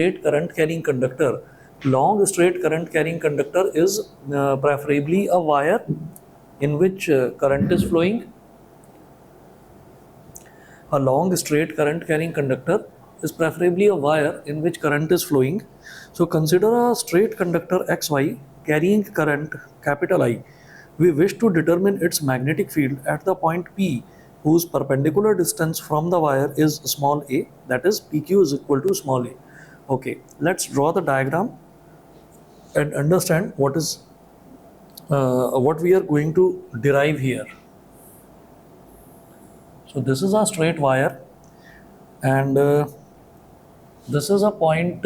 straight current carrying conductor, long straight current carrying conductor is preferably a wire in which current is flowing. A long straight current carrying conductor is preferably a wire in which current is flowing. So consider a straight conductor XY carrying current capital I. We wish to determine its magnetic field at the point P, whose perpendicular distance from the wire is small a, that is PQ is equal to small a. Okay, let's draw the diagram and understand what we are going to derive here. So this is a straight wire, and this is a point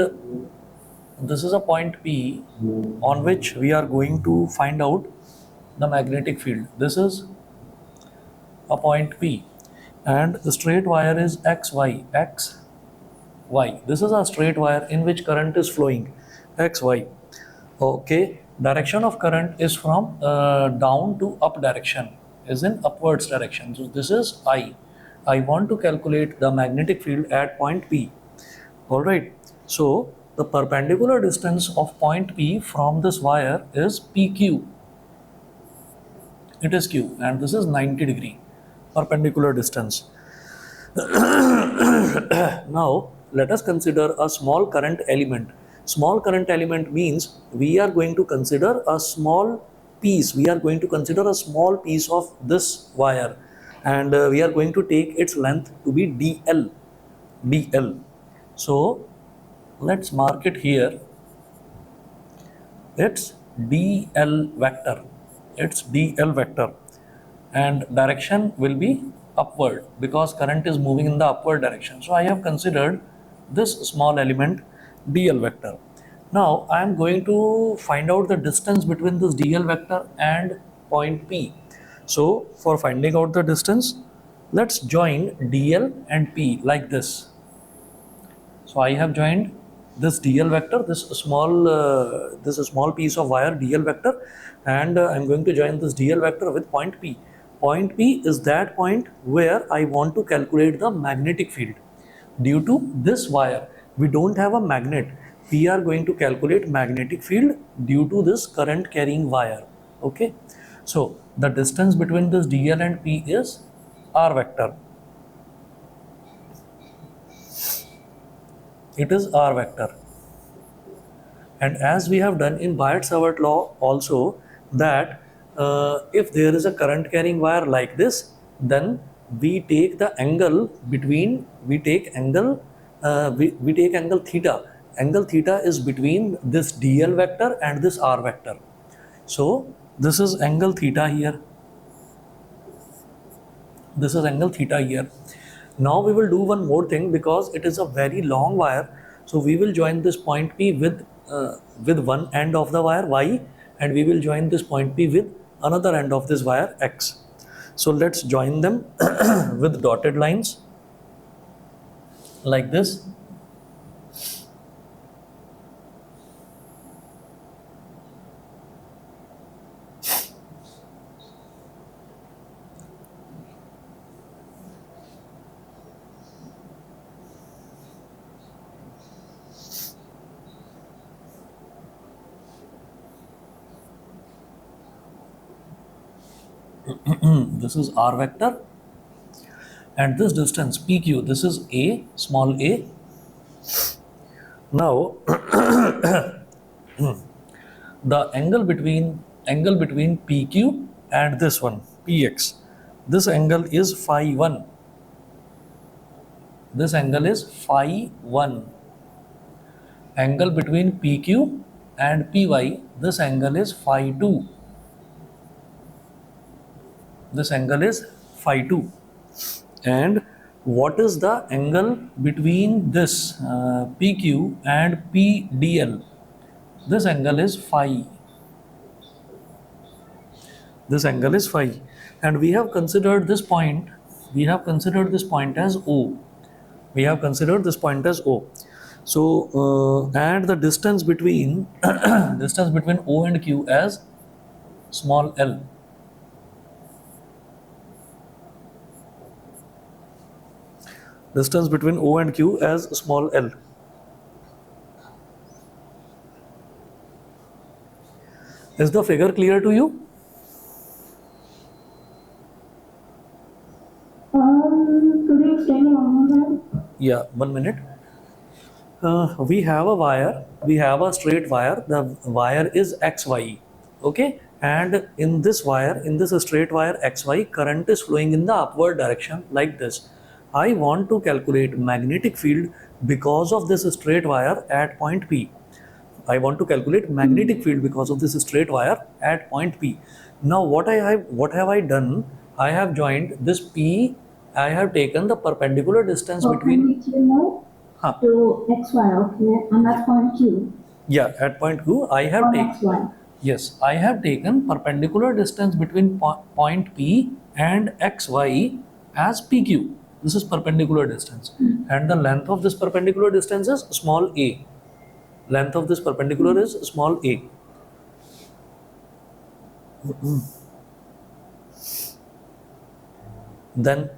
P on which we are going to find out the magnetic field. This is a point P, and the straight wire is XY. This is a straight wire in which current is flowing, XY. Okay, direction of current is from down to up direction, is in upwards direction. So this is I. I want to calculate the magnetic field at point P. Alright, so the perpendicular distance of point P from this wire is PQ. It is Q, and this is 90 degree perpendicular distance. Now let us consider a small current element. Small current element means we are going to consider a small piece. We are going to consider a small piece of this wire, and we are going to take its length to be DL. So let's mark it here. It's DL vector. And direction will be upward because current is moving in the upward direction. So I have considered this small element DL vector. Now I am going to find out the distance between this DL vector and point P. So for finding out the distance, let's join DL and P like this. So I have joined this DL vector, this small piece of wire DL vector, and I'm going to join this DL vector with point P. Point P is that point where I want to calculate the magnetic field. Due to this wire, we don't have a magnet. We are going to calculate magnetic field due to this current carrying wire. Okay, so the distance between this DL and P is R vector. It is R vector. And as we have done in Biot-Savart law also, that if there is a current carrying wire like this, then we take the angle between, we take angle theta. Angle theta is between this DL vector and this R vector. So this is angle theta here. This is angle theta here. Now we will do one more thing, because it is a very long wire. So we will join this point P with one end of the wire Y, and we will join this point P with another end of this wire X. So let's join them with dotted lines like this. This is R vector, and this distance PQ, this is A, small a. Now the angle between PQ and this one PX, this angle is phi 1. This angle is phi 1. Angle between PQ and PY, this angle is phi 2. This angle is phi 2. And what is the angle between this PQ and PDL? This angle is phi. This angle is phi. And we have considered this point, as O. We have considered this point as O. So and the distance between O and Q as small l. Distance between O and Q as small l. Is the figure clear to you? Could you explain one more time? Yeah, 1 minute. We have a wire, we have a straight wire, the wire is XY, okay, and in this wire, in this straight wire XY, current is flowing in the upward direction like this. I want to calculate magnetic field because of this straight wire at point P. I want to calculate magnetic field because of this straight wire at point P. Now what have I done? I have joined this P, I have taken the perpendicular distance between huh, To XY, okay, and that's point Q yeah, at point Q, I have on taken, XY. yes, I have taken perpendicular distance between point P and XY as PQ. This is perpendicular distance. And the length of this perpendicular distance is small a. Length of this perpendicular is small a. Then,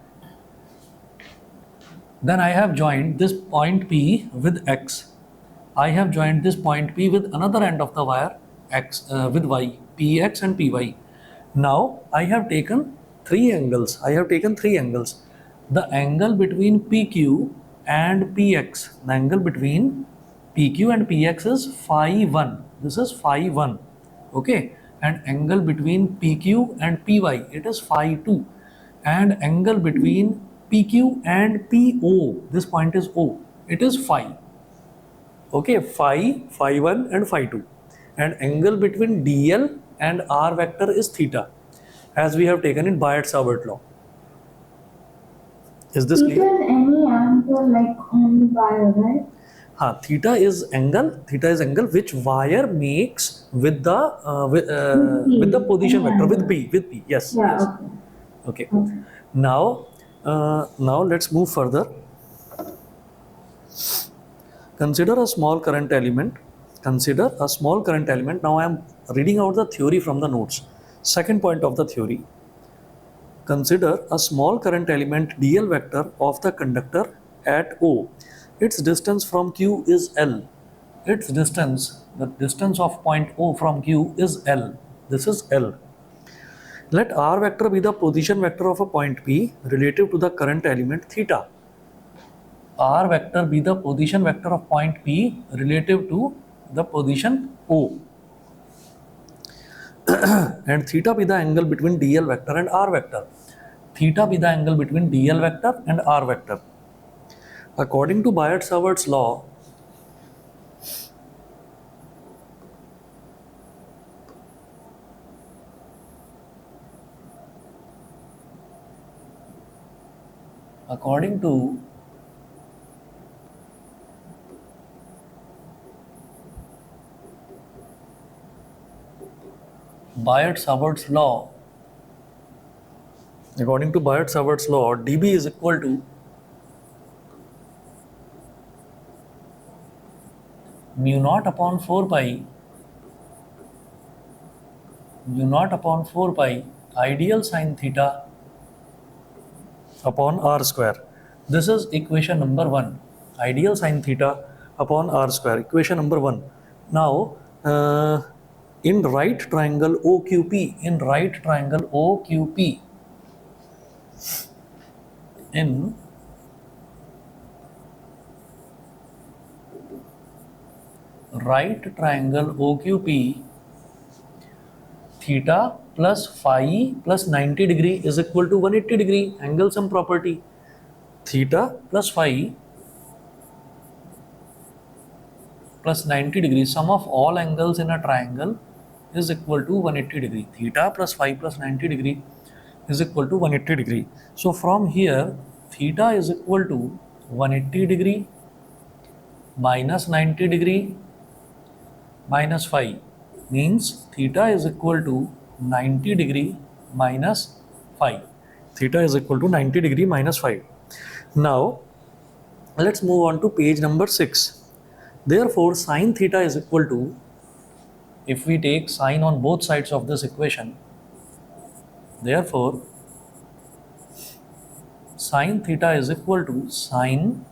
then I have joined this point P with X. I have joined this point P with another end of the wire X with Y, PX and PY. Now I have taken three angles. I have taken three angles. The angle between PQ and PX, the angle between PQ and PX is phi 1. This is phi 1. Okay. And angle between PQ and PY, it is phi 2. And angle between PQ and PO, this point is O, it is phi. Okay, phi 1 and phi 2. And angle between DL and R vector is theta, as we have taken in Biot-Savart law. Is this Theta clear? is any angle like on the wire, right? Theta is angle which wire makes with the with the position vector with P. Yes. Yeah, Yes. okay. Okay. Now let's move further. Consider a small current element. Consider a small current element. Now I am reading out the theory from the notes. Second point of the theory. Consider a small current element dl vector of the conductor at O. Its distance from Q is L. Its distance, the distance of point O from Q is L. This is L. Let R vector be the position vector of a point P relative to the current element theta. R vector be the position vector of point P relative to the position O. And theta be the angle between dl vector and R vector. Theta be the angle between dl vector and R vector. According to Biot-Savart's law, according to Biot-Savart's law, dB is equal to mu naught upon 4 pi ideal sine theta upon r square. This is equation number 1. Ideal sine theta upon r square. Equation number 1. Now, in right triangle OQP, in right triangle OQP, in right triangle OQP, theta plus phi plus 90 degree is equal to 180 degree, angle sum property. Theta plus phi plus 90 degree, sum of all angles in a triangle is equal to 180 degree. Theta plus phi plus 90 degree is equal to 180 degree. So from here, theta is equal to 180 degree minus 90 degree minus phi, means theta is equal to 90 degree minus phi. Theta is equal to 90 degree minus phi. Now, let's move on to page number 6. Therefore, sine theta is equal to, if we take sine on both sides of this equation, therefore, sine theta is equal to sine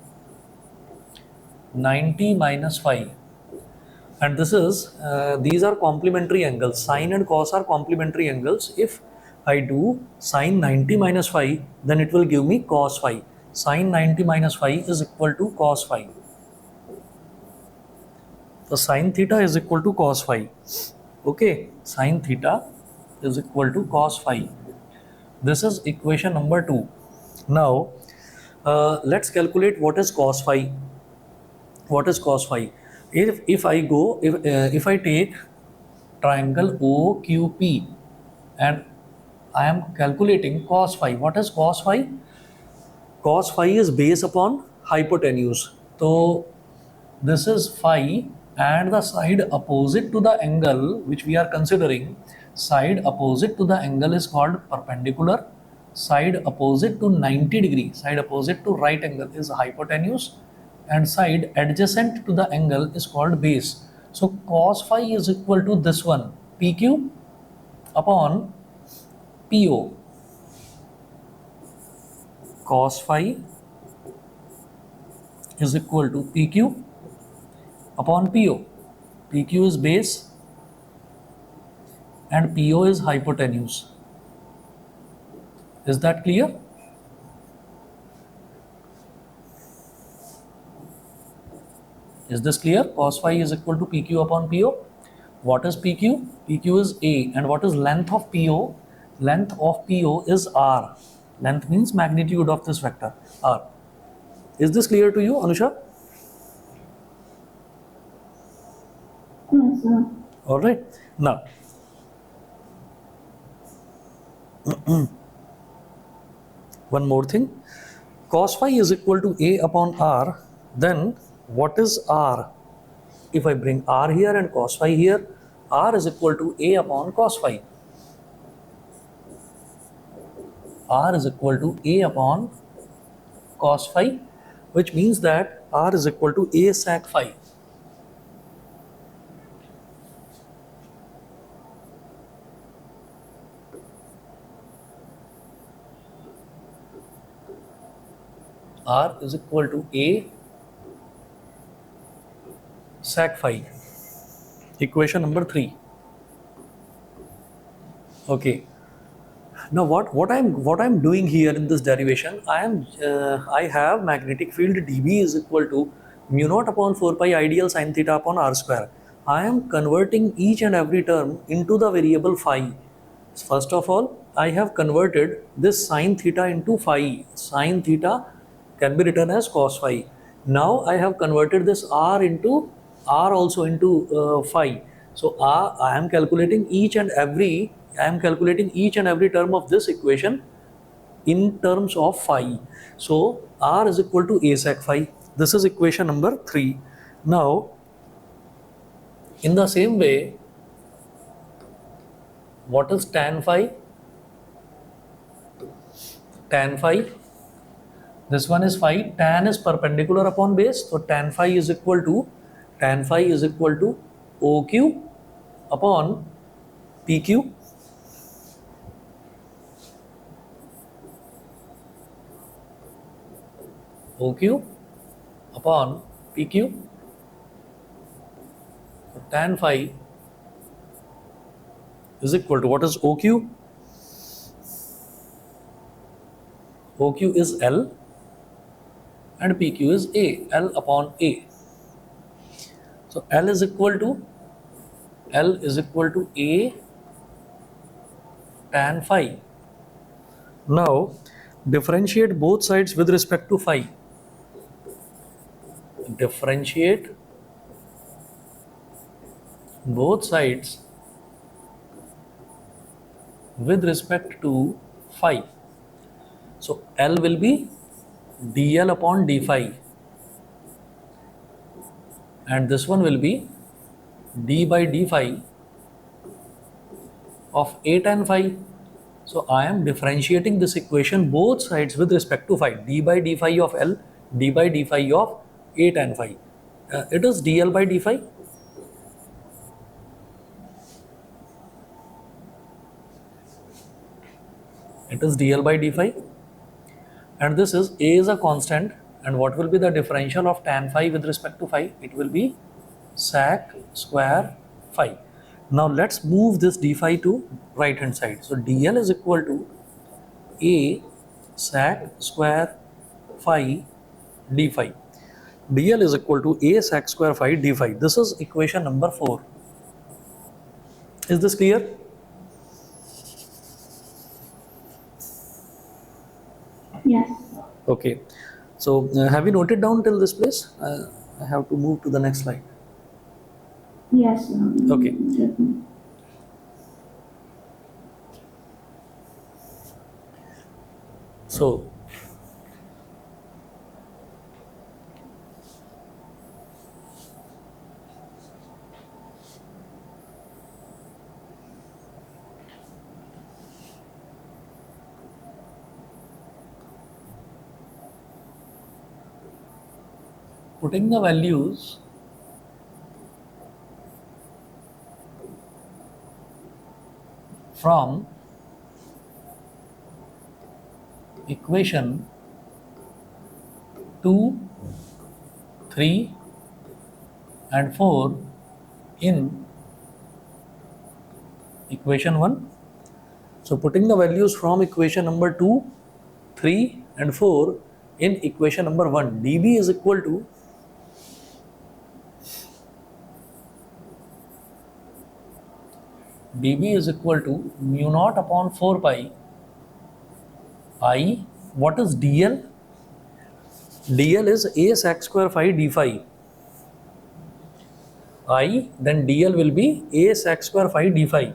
90 minus phi. And this is these are complementary angles. Sine and cos are complementary angles. If I do sine 90 minus phi, then it will give me cos phi. Sine 90 minus phi is equal to cos phi. So sine theta is equal to cos phi. Okay, sine theta is equal to cos phi. This is equation number 2. Now let's calculate what is cos phi. What is cos phi? If I take triangle OQP and I am calculating cos phi. What is cos phi? Cos phi is based upon hypotenuse. So this is phi, and the side opposite to the angle which we are considering, side opposite to the angle is called perpendicular. Side opposite to 90 degree, side opposite to right angle is hypotenuse, and side adjacent to the angle is called base. So cos phi is equal to this one, PQ upon PO. Cos phi is equal to PQ upon PO. PQ is base and PO is hypotenuse. Is that clear? Is this clear? Cos phi is equal to PQ upon PO. What is PQ? PQ is A. And what is length of PO? Length of PO is R. Length means magnitude of this vector, R. Is this clear to you, Anusha? Yes, sir. All right. Now, one more thing. Cos phi is equal to A upon R. Then what is R? If I bring R here and cos phi here, R is equal to A upon cos phi. R is equal to A upon cos phi, which means that R is equal to A sec phi. R is equal to A sec phi. Equation number 3. Okay. Now what I'm doing here in this derivation, I have magnetic field dB is equal to mu naught upon 4 pi ideal sin theta upon r square. I am converting each and every term into the variable phi. First of all, I have converted this sin theta into phi. Sin theta can be written as cos phi. Now I have converted this r also into phi. So I am calculating each and every term of this equation in terms of phi. So r is equal to a sec phi. This is equation number 3. Now, in the same way, what is tan phi? Tan phi. This one is phi. Tan is perpendicular upon base. So tan phi is equal to OQ upon PQ. OQ upon PQ. So tan phi is equal to, what is OQ? OQ is L and PQ is A, L upon A. So L is equal to A tan phi. Now differentiate both sides with respect to phi. Differentiate both sides with respect to phi. So L will be dl upon d phi, and this one will be d by d phi of A tan phi. So I am differentiating this equation both sides with respect to phi. D by d phi of L, d by d phi of A tan phi. It is dl by d phi. It is dl by d phi. And this is A is a constant, and what will be the differential of tan phi with respect to phi? It will be sec square phi. Now let's move this d phi to right hand side. So dl is equal to a sec square phi d phi. dl is equal to a sec square phi d phi. This is equation number 4. Is this clear? Yes. Okay. So have you noted down till this place? I have to move to the next slide. Yes. Okay. Definitely. So putting the values from equation 2, 3 and 4 in equation 1. So putting the values from equation number 2, 3 and 4 in equation number 1, dB is equal to mu naught upon 4 pi I. What is dl? dl is a sec square phi d phi I, then dl will be a sec square phi d phi.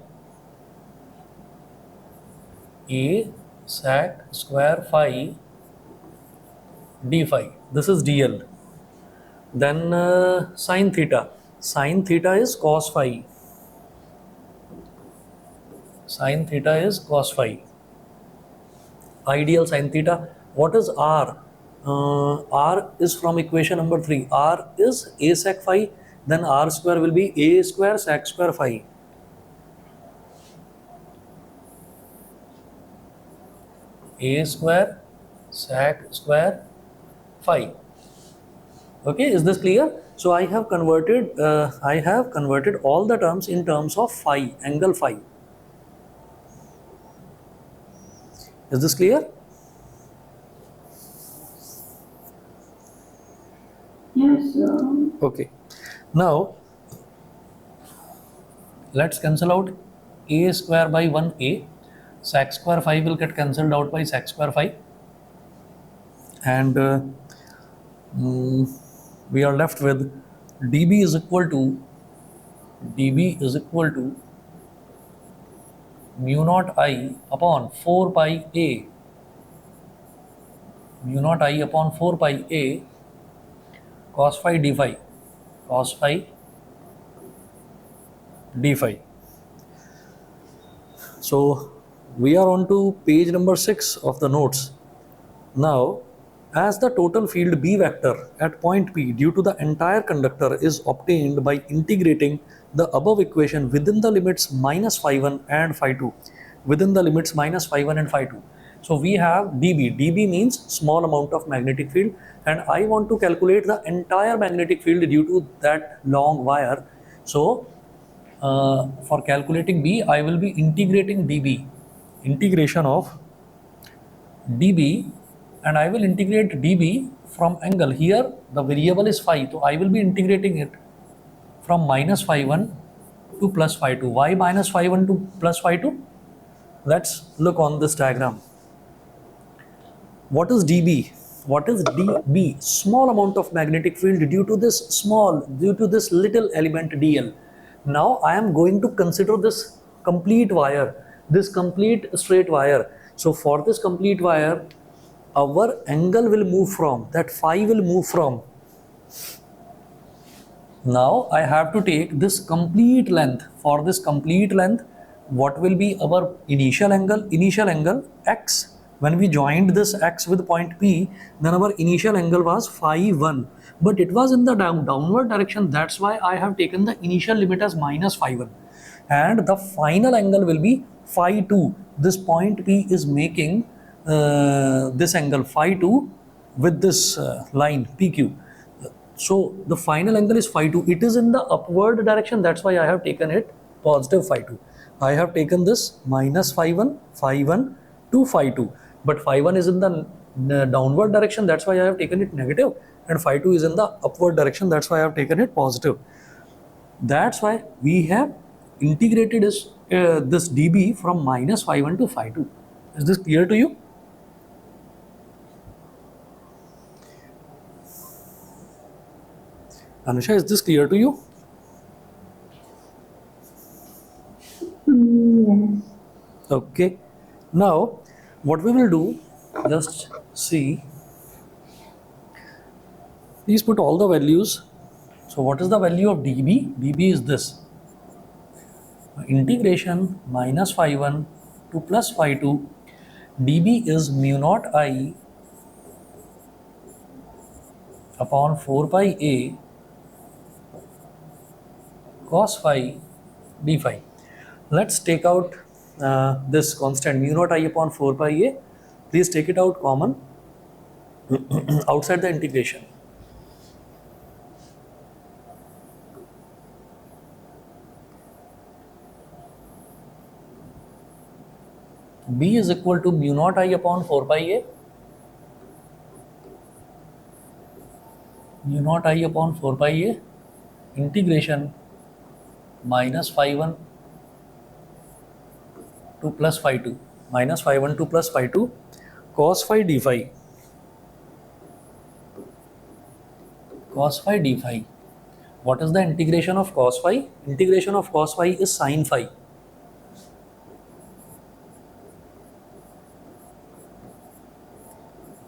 A sec square phi d phi. This is dl. Then sine theta. Sine theta is cos phi. Sine theta is cos phi. Ideal sine theta. What is r? R is from equation number 3. R is a sec phi. Then r square will be a square sec square phi. A square sec square phi. Okay, is this clear? So I have converted all the terms in terms of phi, angle phi. Is this clear? Yes. Okay. Now let's cancel out a square by 1a. Sec square phi will get cancelled out by sec square phi, and we are left with dB is equal to mu naught I upon 4 pi a. Mu naught I upon 4 pi a cos phi d phi. Cos phi d phi. So we are on to page number 6 of the notes. Now, as the total field B vector at point P due to the entire conductor is obtained by integrating the above equation within the limits minus phi1 and phi2. Within the limits minus phi1 and phi2. So we have dB. dB means small amount of magnetic field, and I want to calculate the entire magnetic field due to that long wire. So for calculating B, I will be integrating dB. Integration of dB, and I will integrate dB from angle. Here the variable is phi, so I will be integrating it from minus phi1 to plus phi2. Why minus phi1 to plus phi2? Let's look on this diagram. What is dB? What is dB? Small amount of magnetic field due to this little element dl. Now I am going to consider this complete wire, this complete straight wire. So for this complete wire, our angle will move from, that phi will move from. Now I have to take this complete length. For this complete length, what will be our initial angle? Initial angle x. When we joined this x with point P, then our initial angle was phi 1. But it was in the downward direction. That's why I have taken the initial limit as minus phi 1. And the final angle will be phi 2. This point P is making this angle phi 2 with this line PQ. So the final angle is phi 2. It is in the upward direction. That's why I have taken it positive phi 2. I have taken this minus phi 1 to phi 2. But phi 1 is in the downward direction. That's why I have taken it negative. And phi 2 is in the upward direction. That's why I have taken it positive. That's why we have integrated this dB from minus phi 1 to phi 2. Is this clear to you? Anusha, is this clear to you? Yes. Okay. Now, what we will do, just see. Please put all the values. So, what is the value of dB? dB is this. Integration minus phi 1 to plus phi 2. dB is mu naught I upon 4 pi a cos phi d phi. Let's take out this constant mu naught I upon 4 pi a. Please take it out common outside the integration. B is equal to mu naught I upon 4 pi a. Mu naught I upon 4 pi a integration minus phi 1 to plus phi 2. Minus phi 1 to plus phi 2 cos phi d phi. Cos phi d phi. What is the integration of cos phi? Integration of cos phi is sin phi.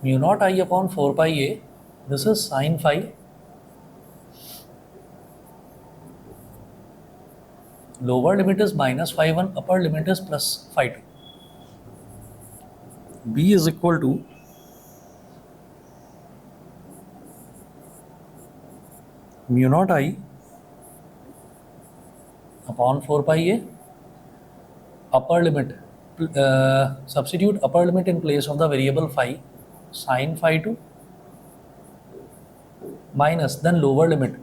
Mu naught I upon 4 pi a. This is sin phi. Lower limit is minus phi 1, upper limit is plus phi 2. B is equal to mu naught I upon 4 pi a. Upper limit, substitute upper limit in place of the variable phi, sin phi 2 minus, then lower limit,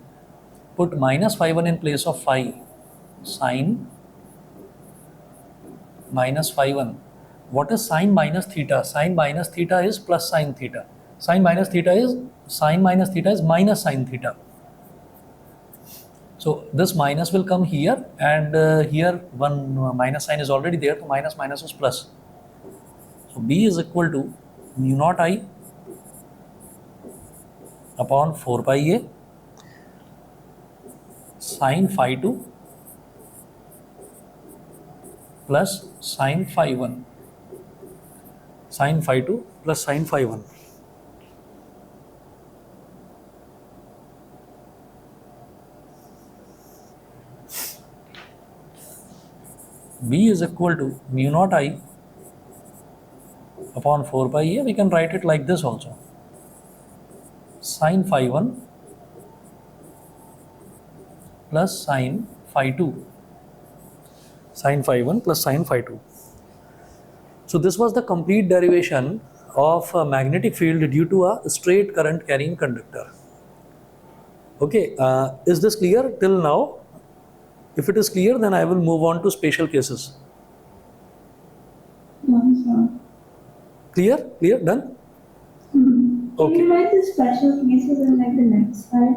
put minus phi 1 in place of phi, sin minus phi 1. What is sin minus theta? Sin minus theta is plus sin theta. Sin minus theta is minus sin theta. So this minus will come here, and here one minus sign is already there, so minus minus is plus. So B is equal to mu naught I upon 4 pi a sin phi 2 plus sin phi 1. Sin phi 2 plus sin phi 1. B is equal to mu naught I upon 4 pi a. We can write it like this also. Sin phi 1 plus sin phi 2. Sin phi 1 plus sin phi 2. So this was the complete derivation of a magnetic field due to a straight current carrying conductor. Okay, is this clear till now? If it is clear, then I will move on to special cases. No, sir. Clear? Clear? Done? Can Okay. you write the special cases in like the next slide?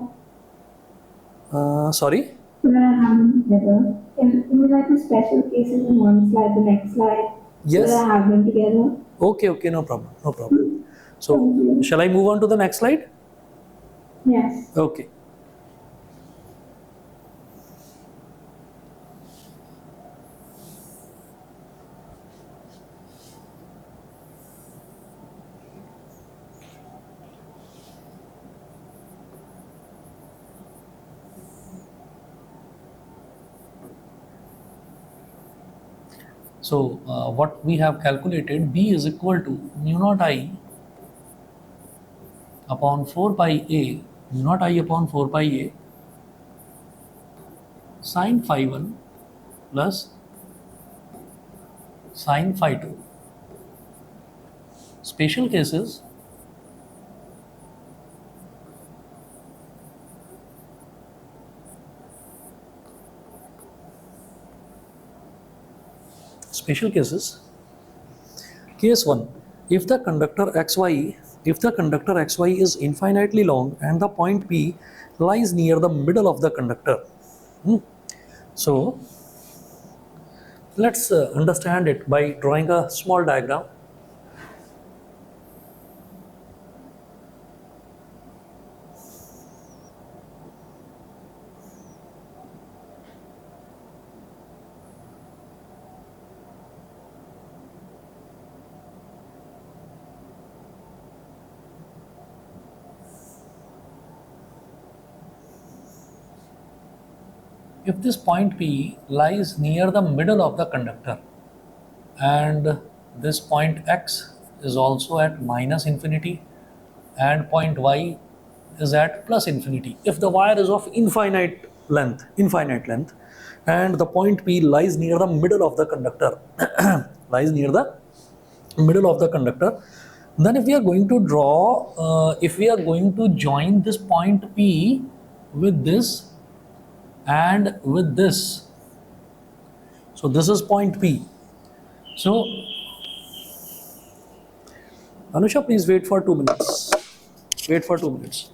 Sorry? So that I have them together. Can you write the special cases in one slide, the next slide? Yes. So that I have them together. Okay, okay, no problem, no problem. So, shall I move on to the next slide? Yes. Okay. So, what we have calculated, B is equal to mu naught I upon 4 pi a, mu naught I upon 4 pi a sin phi 1 plus sin phi 2. Special cases, Special cases. Case 1. If the conductor XY is infinitely long and the point P lies near the middle of the conductor. So let's understand it by drawing a small diagram. If this point P lies near the middle of the conductor and this point X is also at minus infinity and point Y is at plus infinity. If the wire is of infinite length and the point P lies near the middle of the conductor, lies near the middle of the conductor, then if we are going to if we are going to join this point P with this and with this, so this is point P. So Anusha, please wait for 2 minutes. Wait for 2 minutes.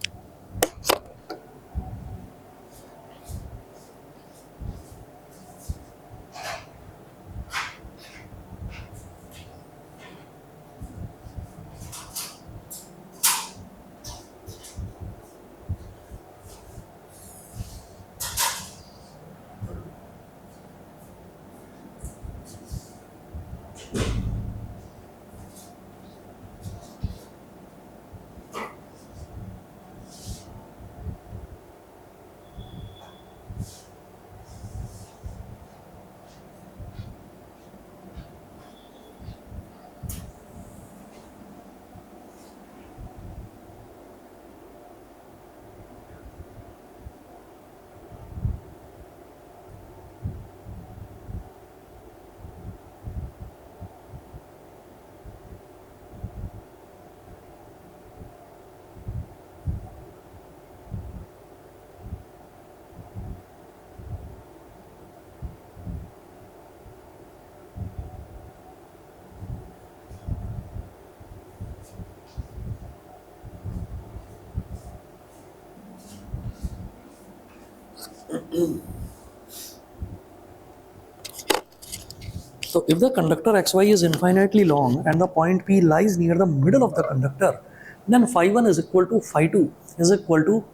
So if the conductor XY is infinitely long and the point P lies near the middle of the conductor, then phi 1 is equal to phi 2 is equal to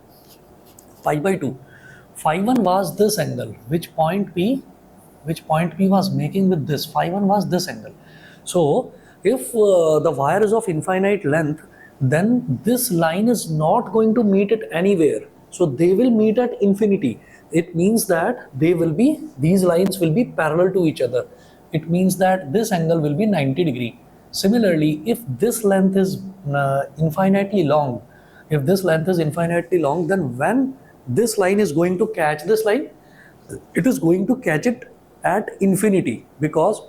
pi by 2. Phi 1 was this angle, which point P was making with this. Phi 1 was this angle. So if the wire is of infinite length, then this line is not going to meet it anywhere. So they will meet at infinity. It means that these lines will be parallel to each other. It means that this angle will be 90 degree. Similarly, if this length is infinitely long, then when this line is going to catch this line, it is going to catch it at infinity because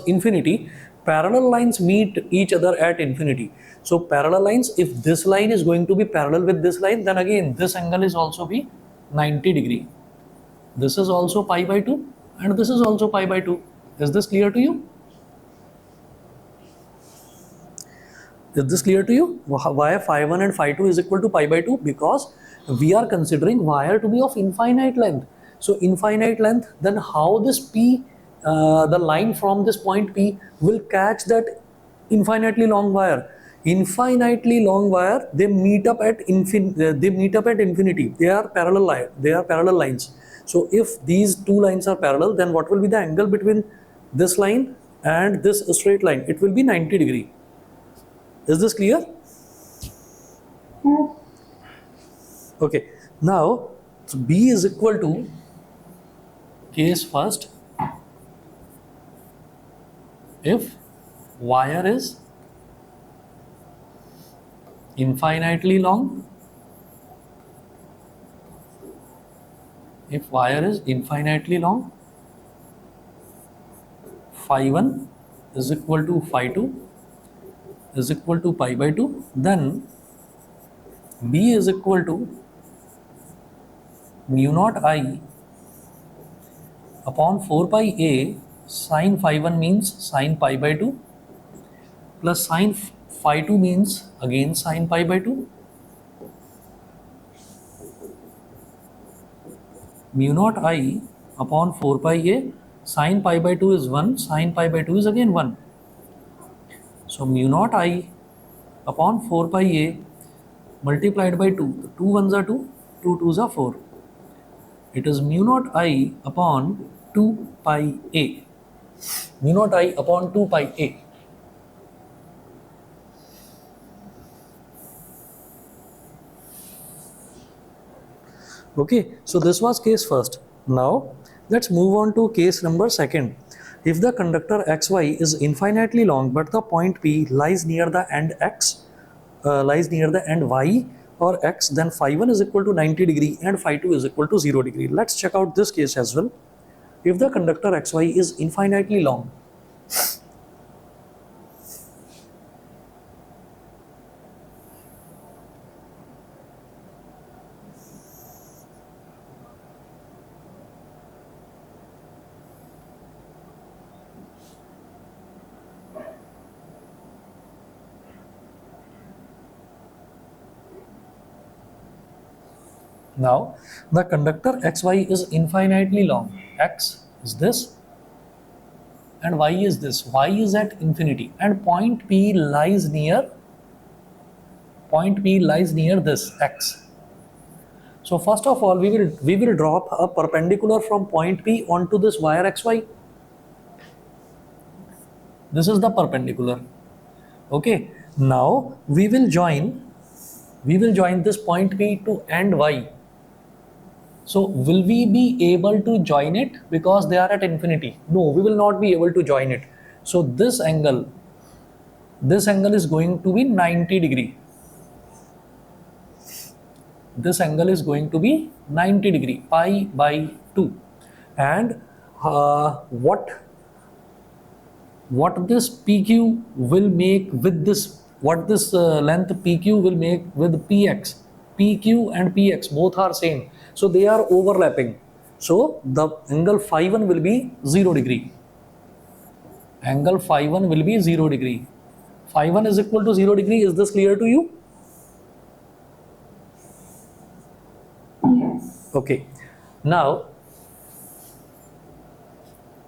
infinity, parallel lines meet each other at infinity. So parallel lines, if this line is going to be parallel with this line, then again this angle is also be 90 degree. This is also pi by 2 and this is also pi by 2. Is this clear to you? Is this clear to you? Why phi 1 and phi 2 is equal to pi by 2? Because we are considering wire to be of infinite length. So infinite length, then how this P, the line from this point P will catch that infinitely long wire. Infinitely long wire, they meet up at infinity. They are parallel lines. So if these two lines are parallel, then what will be the angle between this line and this straight line? It will be 90 degree. Is this clear? Yes. Okay. Now, so B is equal to, case first, if wire is infinitely long, phi 1 is equal to phi 2 is equal to pi by 2, then B is equal to mu naught I upon 4 pi a sine phi 1 means sine pi by 2 plus sine phi 2 means again sine pi by 2 mu naught I upon 4 pi a sine pi by 2 is 1, sine pi by 2 is again 1. So mu naught I upon 4 pi a multiplied by 2. 2 ones are 2, 2 twos are 4. It is mu naught I upon 2 pi a. Mu naught I upon 2 pi a. Okay, so this was case first. Now let's move on to case number second. If the conductor XY is infinitely long but the point P lies near the end X, lies near the end Y or X, then phi 1 is equal to 90 degree and phi 2 is equal to 0 degree. Let's check out this case as well. If the conductor XY is infinitely long, now the conductor XY is infinitely long. X is this and Y is this. Y is at infinity and point P lies near this X. So first of all, we will drop a perpendicular from point P onto this wire XY. This is the perpendicular. Okay. Now we will join this point P to end Y. So will we be able to join it because they are at infinity? No, we will not be able to join it. So this angle is going to be 90 degree. This angle is going to be 90 degree, pi by 2. And what this PQ will make with this, what this length PQ will make with PX. PQ and PX both are same. So they are overlapping. So the angle phi 1 will be 0 degree. Angle phi 1 will be 0 degree. Phi 1 is equal to 0 degree. Is this clear to you? Yes. Okay. Now,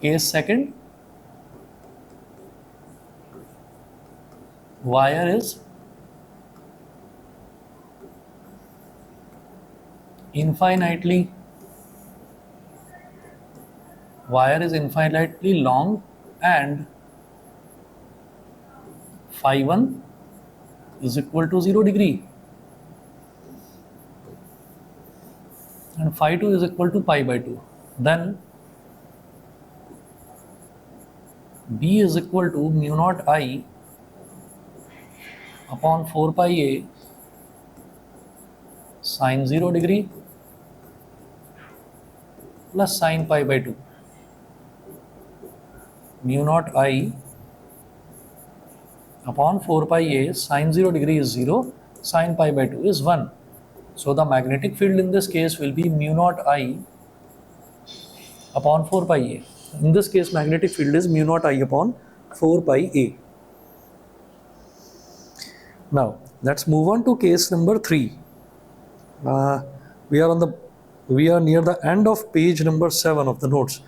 case second. Wire is infinitely long and phi 1 is equal to 0 degree and phi 2 is equal to pi by 2. Then B is equal to mu naught I upon 4 pi a sine 0 degree plus sine pi by 2. Mu naught I upon 4 pi a sine 0 degree is 0, sine pi by 2 is 1. So the magnetic field in this case will be mu naught I upon 4 pi a. In this case, magnetic field is mu naught I upon 4 pi a. Now let's move on to case number 3. We are near the end of page number 7 of the notes.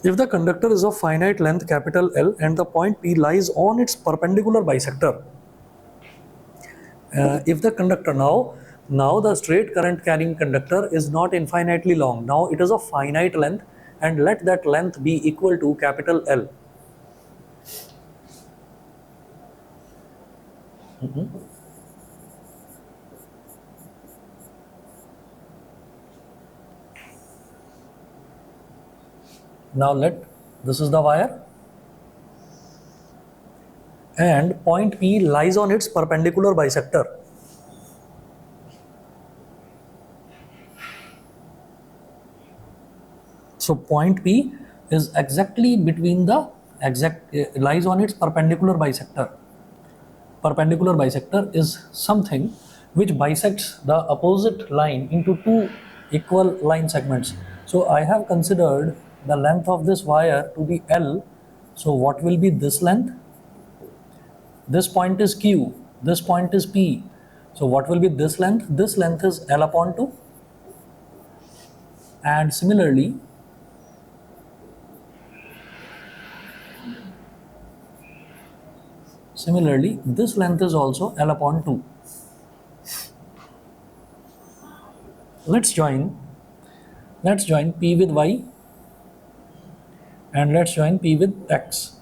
If the conductor is of finite length capital L and the point P lies on its perpendicular bisector, if the conductor now the straight current carrying conductor is not infinitely long, now it is of finite length, and let that length be equal to capital L. Now this is the wire and point P lies on its perpendicular bisector. So point P is exactly between lies on its perpendicular bisector. Perpendicular bisector is something which bisects the opposite line into two equal line segments. So I have considered the length of this wire to be L. So what will be this length? This point is Q, this point is P. So what will be this length? This length is L upon 2. And similarly, this length is also L upon 2. Let's join P with Y and let's join P with X.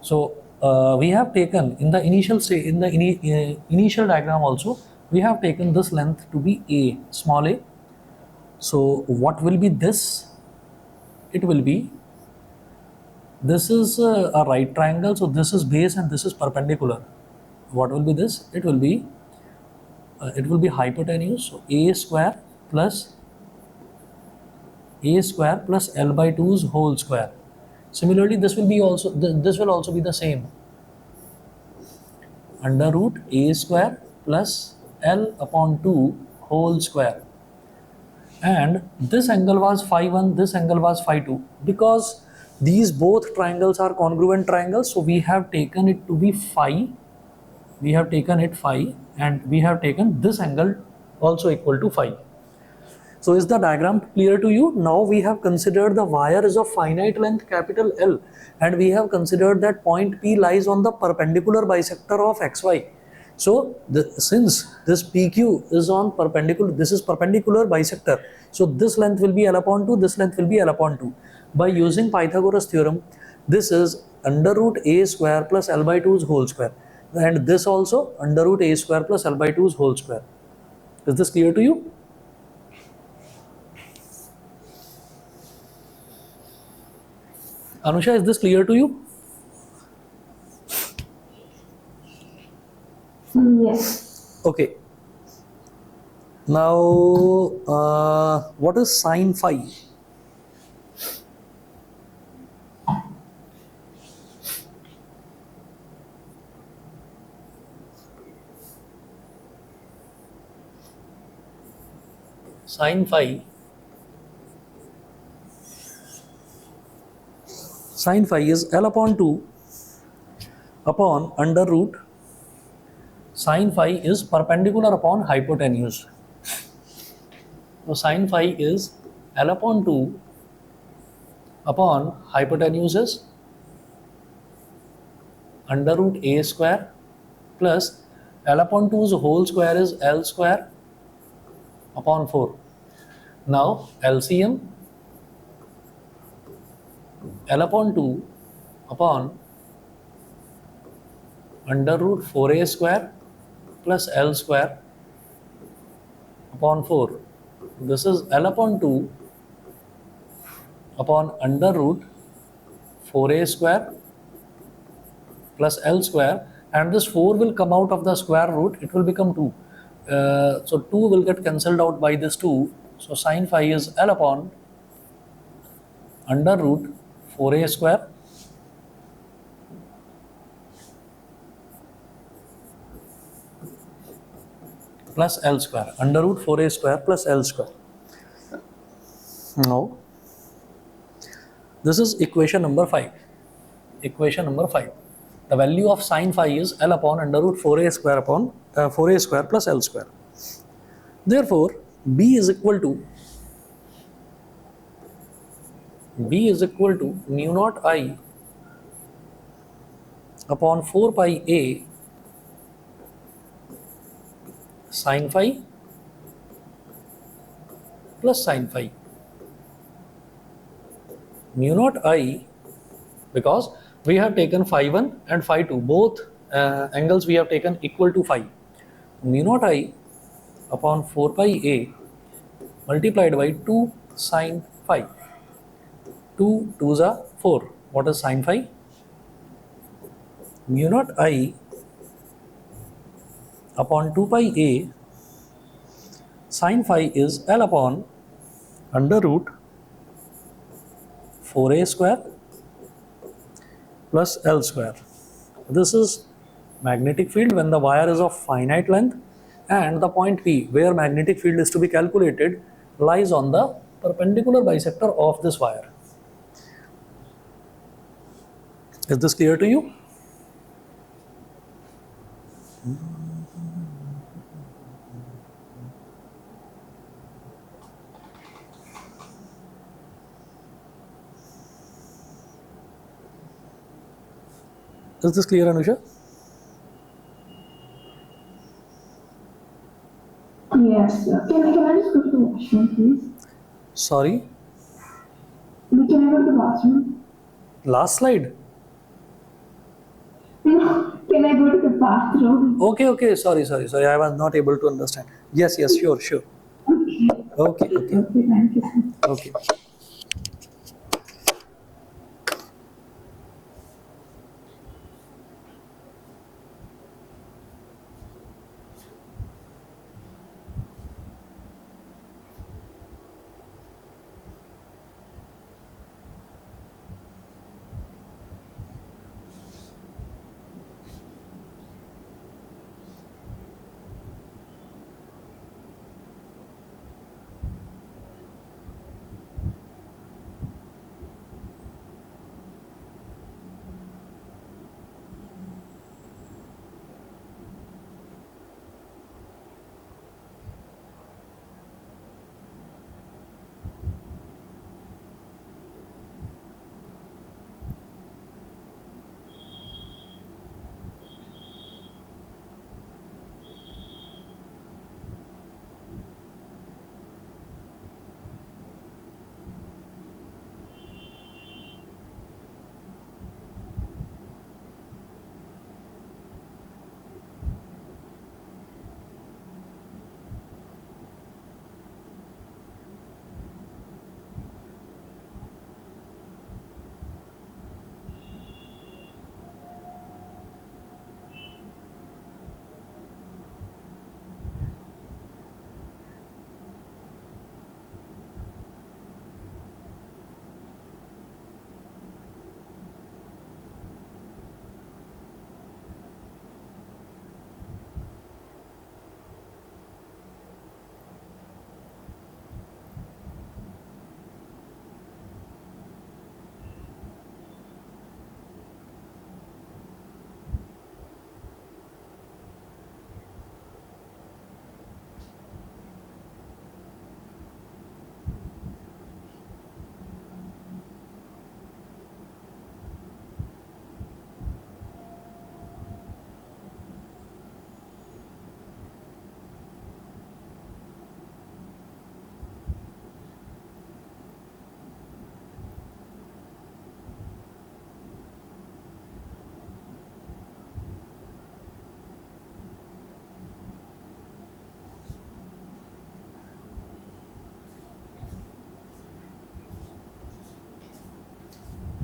So we have taken in the initial initial diagram also, we have taken this length to be A, small a. So what will be this? It will be, this is a right triangle, so this is base and this is perpendicular. What will be this? It will be hypotenuse. So a square plus L by 2's whole square. Similarly, this will also be the same. Under root a square plus L upon 2 whole square. And this angle was phi 1, this angle was phi 2. Because these both triangles are congruent triangles, so we have taken it to be phi. We have taken it phi, and we have taken this angle also equal to phi. So is the diagram clear to you? Now we have considered the wire is of finite length capital L, and we have considered that point P lies on the perpendicular bisector of XY. So since this PQ is on perpendicular, this is perpendicular bisector. So this length will be L upon 2, this length will be L upon 2. By using Pythagoras theorem, this is under root a square plus L by 2's whole square. And this also under root a square plus L by 2's whole square. Is this clear to you? Anusha, is this clear to you? Yes. Okay. Now, what is sine phi? Sine phi is L upon 2 upon under root. Sine phi is perpendicular upon hypotenuse. So sine phi is L upon 2 upon hypotenuse is under root a square plus L upon 2's whole square is L square upon 4. Now LCM, L upon 2 upon under root 4a square plus L square upon 4. This is L upon 2 upon under root 4a square plus L square, and this 4 will come out of the square root, it will become 2. So 2 will get cancelled out by this 2. So sine phi is L upon under root 4a square plus L square, under root 4a square plus L square. Now, this is equation number 5. Equation number 5. The value of sine phi is L upon under root 4a square upon 4a square plus L square. Therefore, B is equal to mu naught I upon 4 pi a sine phi plus sine phi. Mu naught I, because we have taken phi 1 and phi 2, both angles we have taken equal to phi. Mu naught I upon 4 pi a multiplied by 2 sine phi. 2 2s are 4. What is sine phi? Mu naught I upon 2 pi a sine phi is L upon under root 4a square plus L square. This is magnetic field when the wire is of finite length. and the point P where magnetic field is to be calculated lies on the perpendicular bisector of this wire. Is this clear to you? Is this clear, Anusha? Yes, sir. Can I just go to the washroom, please? Sorry, Can I go to the bathroom? last slide. No, can I go to the bathroom? Okay, sorry, I was not able to understand. Yes, sure. Okay. Okay. Okay, thank you, sir. Okay.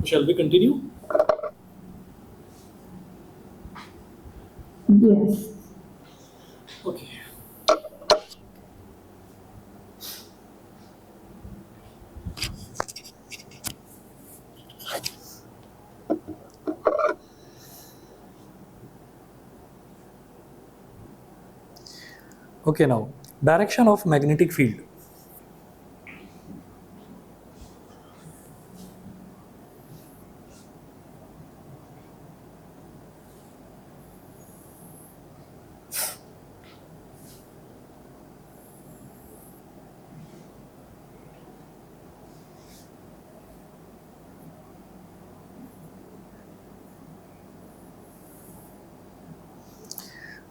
Shall we continue? Yes. Okay. Okay, now direction of magnetic field.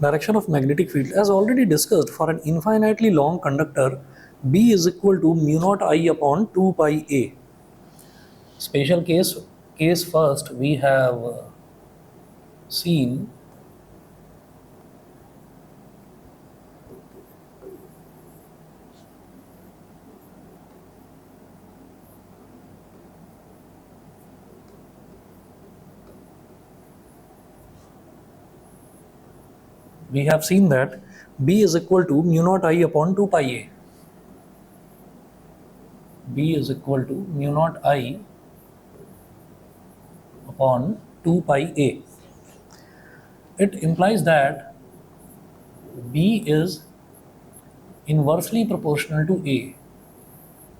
Direction of magnetic field, as already discussed, for an infinitely long conductor, B is equal to mu naught I upon 2 pi A. Special case first we have seen that B is equal to mu naught I upon 2 pi A. B is equal to mu naught I upon 2 pi A. It implies that B is inversely proportional to A.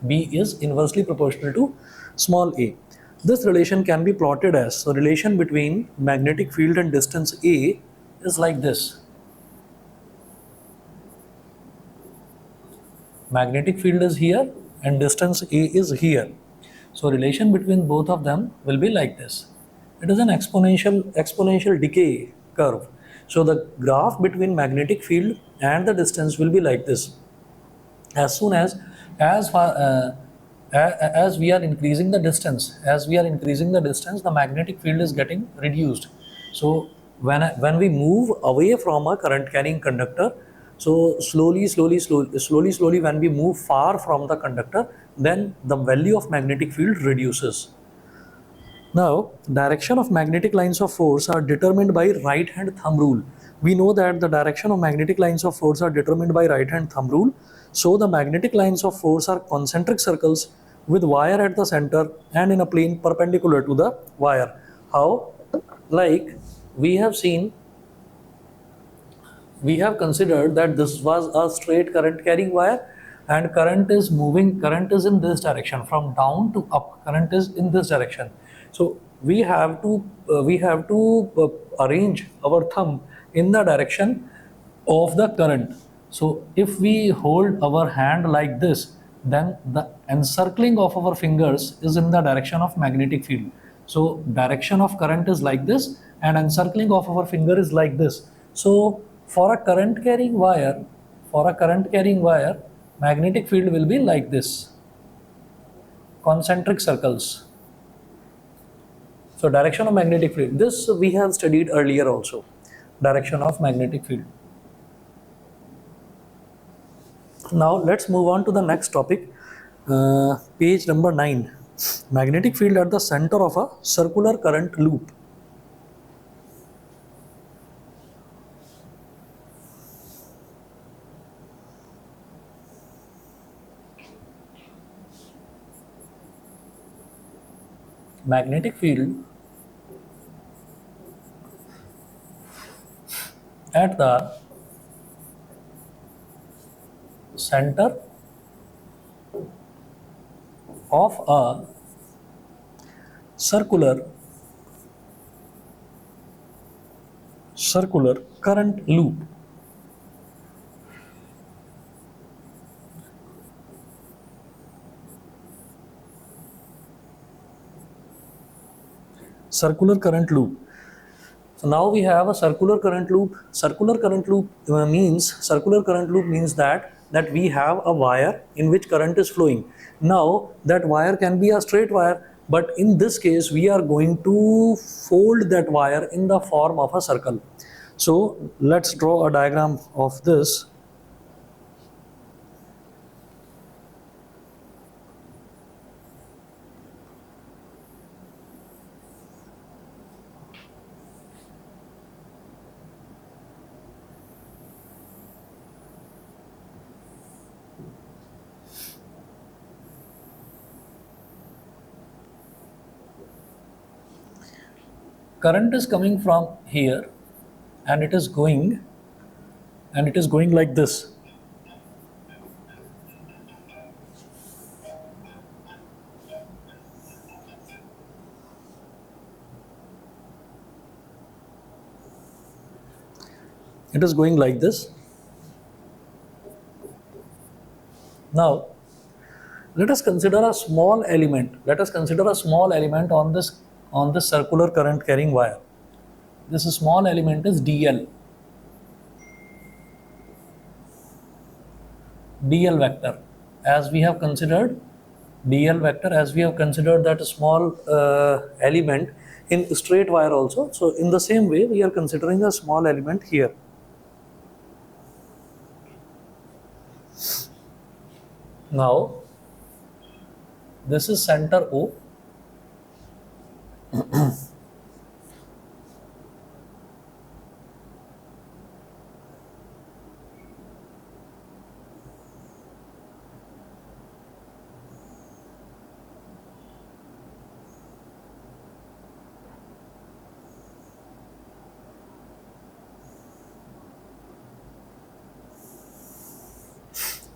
B is inversely proportional to small a. This relation can be plotted as, so relation between magnetic field and distance A is like this. Magnetic field is here and distance A is here. So relation between both of them will be like this. It is an exponential decay curve. So the graph between magnetic field and the distance will be like this. As soon as far as we are increasing the distance, the magnetic field is getting reduced. So when we move away from a current carrying conductor, so slowly when we move far from the conductor, then the value of magnetic field reduces. Now, direction of magnetic lines of force are determined by right hand thumb rule. We know that the direction of magnetic lines of force are determined by right hand thumb rule. So, the magnetic lines of force are concentric circles with wire at the center and in a plane perpendicular to the wire. How? Like we have seen, we have considered that this was a straight current carrying wire and current is moving, current is in this direction from down to up, current is in this direction. So we have to arrange our thumb in the direction of the current. So if we hold our hand like this, then the encircling of our fingers is in the direction of magnetic field. So direction of current is like this and encircling of our finger is like this. So for a current carrying wire, magnetic field will be like this, concentric circles. So direction of magnetic field, this we have studied earlier also, direction of magnetic field. Now let's move on to the next topic, page number 9. Magnetic field at the center of a circular current loop. Magnetic field at the center of a circular current loop. Circular current loop. So now we have a circular current loop. Circular current loop means that we have a wire in which current is flowing. Now that wire can be a straight wire, but in this case we are going to fold that wire in the form of a circle. So let's draw a diagram of this. Current is coming from here and it is going like this. It is going like this. Now let us consider a small element. On this circular current carrying wire. This small element is dl. dl vector. As we have considered that small element in straight wire also. So in the same way, we are considering a small element here. Now this is center O.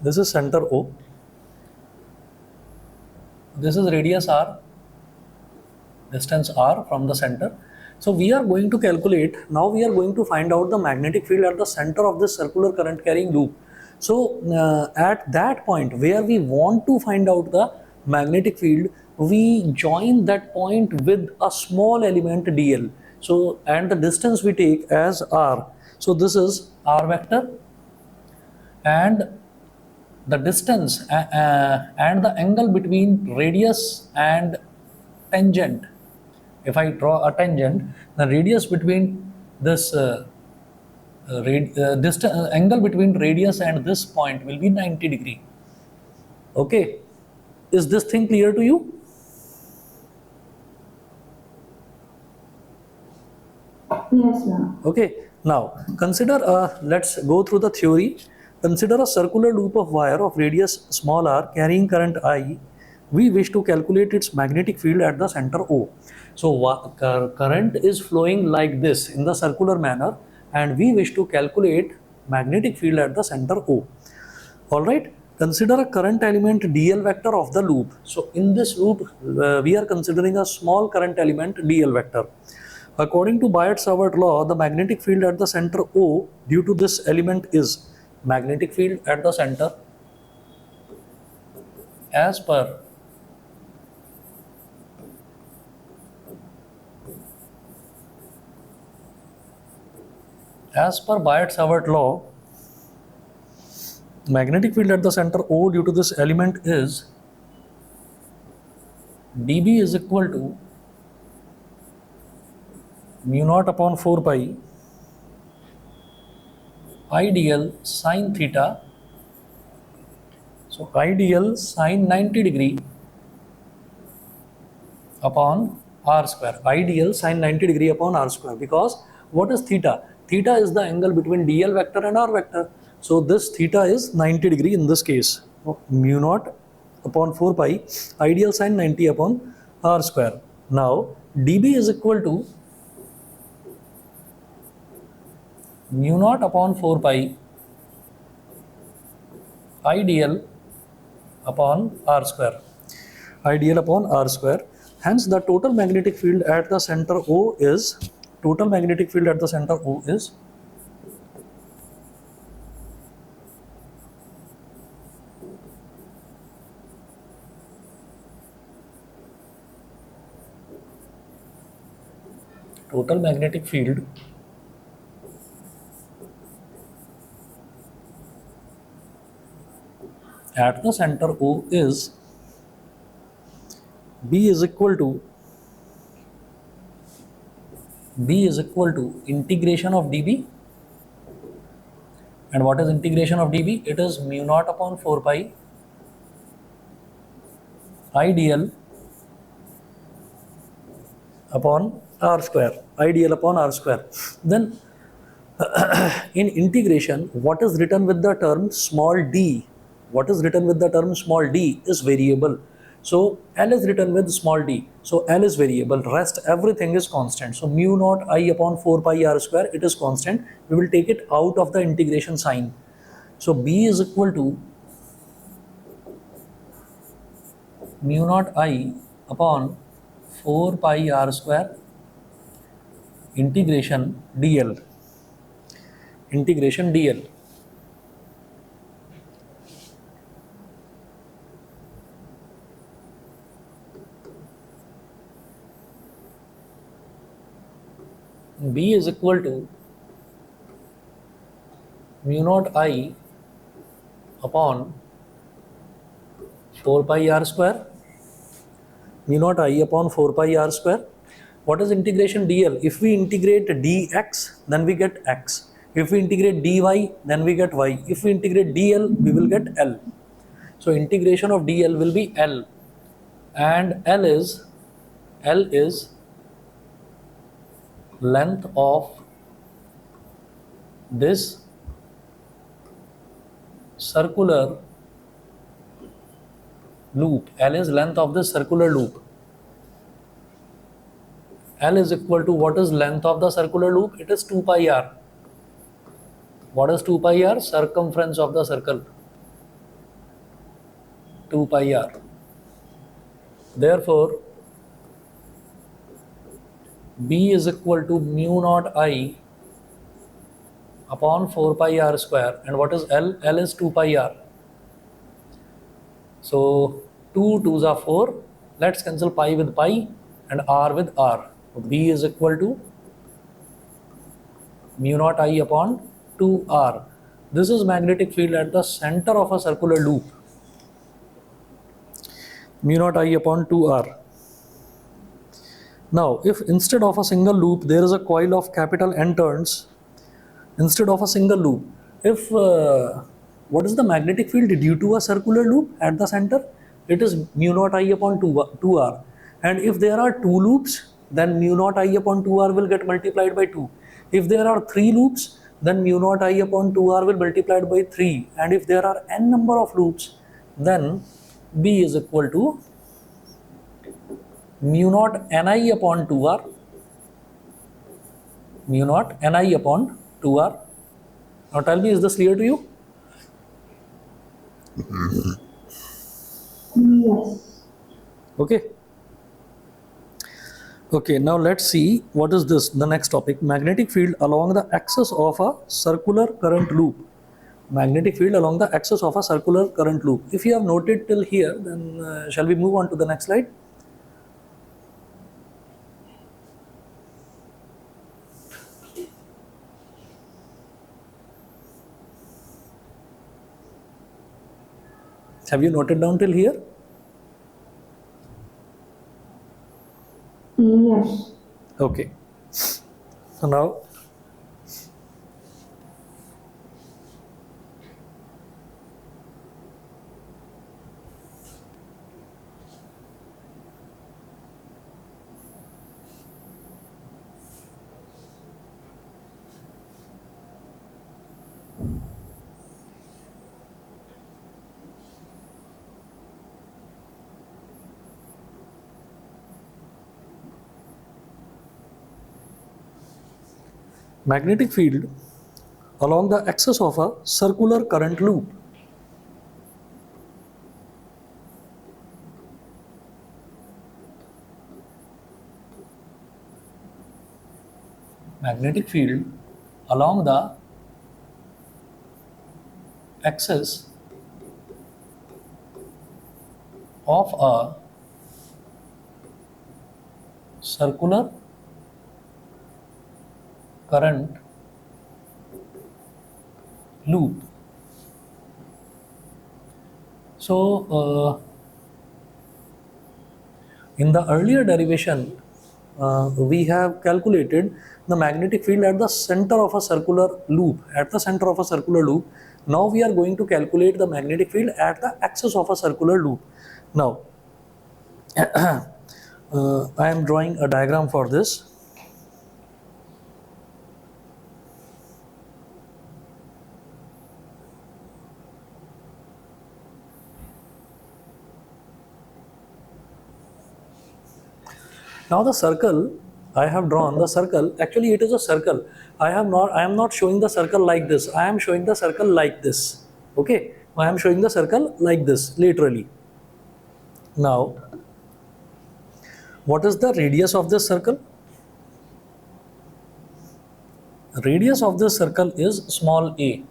This is center O. This is radius R, distance R from the center. So we are going to calculate, now we are going to find out the magnetic field at the center of this circular current carrying loop. So at that point where we want to find out the magnetic field, we join that point with a small element dl. So and the distance we take as r. So this is r vector, and the distance and the angle between radius and tangent. If I draw a tangent, the radius between this angle between radius and this point will be 90 degree. Okay, is this thing clear to you? Yes, sir. Okay, now consider let's go through the theory. Consider a circular loop of wire of radius small r carrying current I. We wish to calculate its magnetic field at the center O. So current is flowing like this in the circular manner, and we wish to calculate magnetic field at the center O. Alright, consider a current element dl vector of the loop. So in this loop, we are considering a small current element dl vector. According to Biot-Savart law, the magnetic field at the center O due to this element is magnetic field at the center as per Biot-Savart law, magnetic field at the center O due to this element is dB is equal to mu naught upon 4 pi ideal sine theta. So ideal sine 90 degree upon r square. Ideal sine 90 degree upon r square, because what is theta? Theta is the angle between dl vector and r vector. So this theta is 90 degree in this case. Mu naught upon 4 pi ideal sine 90 upon r square. Now dB is equal to mu naught upon 4 pi ideal upon r square. Ideal upon r square. Hence the total magnetic field at the center O is total magnetic field at the center O is total magnetic field at the center O is B is equal to integration of dB. And what is integration of dB? It is mu naught upon 4 pi ideal upon r square. Ideal upon r square. Then in integration, what is written with the term small d? What is written with the term small d is variable. So L is written with small d. So L is variable. Rest everything is constant. So mu naught I upon 4 pi r square, it is constant. We will take it out of the integration sign. So B is equal to mu naught I upon 4 pi r square integration dl. Integration dl. B is equal to mu naught I upon 4 pi r square. Mu naught I upon 4 pi r square. What is integration dl? If we integrate dx, then we get x. If we integrate dy, then we get y. If we integrate dl, we will get L. So integration of dl will be L, and L is length of this circular loop. L is length of this circular loop. L is equal to, what is length of the circular loop? It is 2 pi r. What is 2 pi r? Circumference of the circle. 2 pi r. Therefore, B is equal to mu naught I upon 4 pi r square. And what is L? L is 2 pi r. So 2 2s are 4. Let's cancel pi with pi and r with r. So B is equal to mu naught I upon 2r. This is magnetic field at the center of a circular loop. Mu naught I upon 2r. Now, if instead of a single loop there is a coil of capital N turns, instead of a single loop, if what is the magnetic field due to a circular loop at the center? It is mu naught I upon 2r. And if there are two loops, then mu naught I upon 2r will get multiplied by 2. If there are three loops, then mu naught I upon 2r will multiplied by 3. And if there are n number of loops, then B is equal to mu naught Ni upon 2r, mu naught Ni upon 2r. Now tell me, is this clear to you? Yes. Okay. Okay, now let's see what is this, the next topic. Magnetic field along the axis of a circular current loop. Magnetic field along the axis of a circular current loop. If you have noted till here, then shall we move on to the next slide? Have you noted down till here? Yes. Okay. So now, magnetic field along the axis of a circular current loop. Magnetic field along the axis of a circular current loop. So, in the earlier derivation, we have calculated the magnetic field at the center of a circular loop. At the center of a circular loop. Now we are going to calculate the magnetic field at the axis of a circular loop. Now, I am drawing a diagram for this. Now the circle I have drawn, the circle, actually it is a circle. I am not showing the circle like this. I am showing the circle like this. Okay, I am showing the circle like this, literally. Now, what is the radius of this circle? Radius of this circle is small a.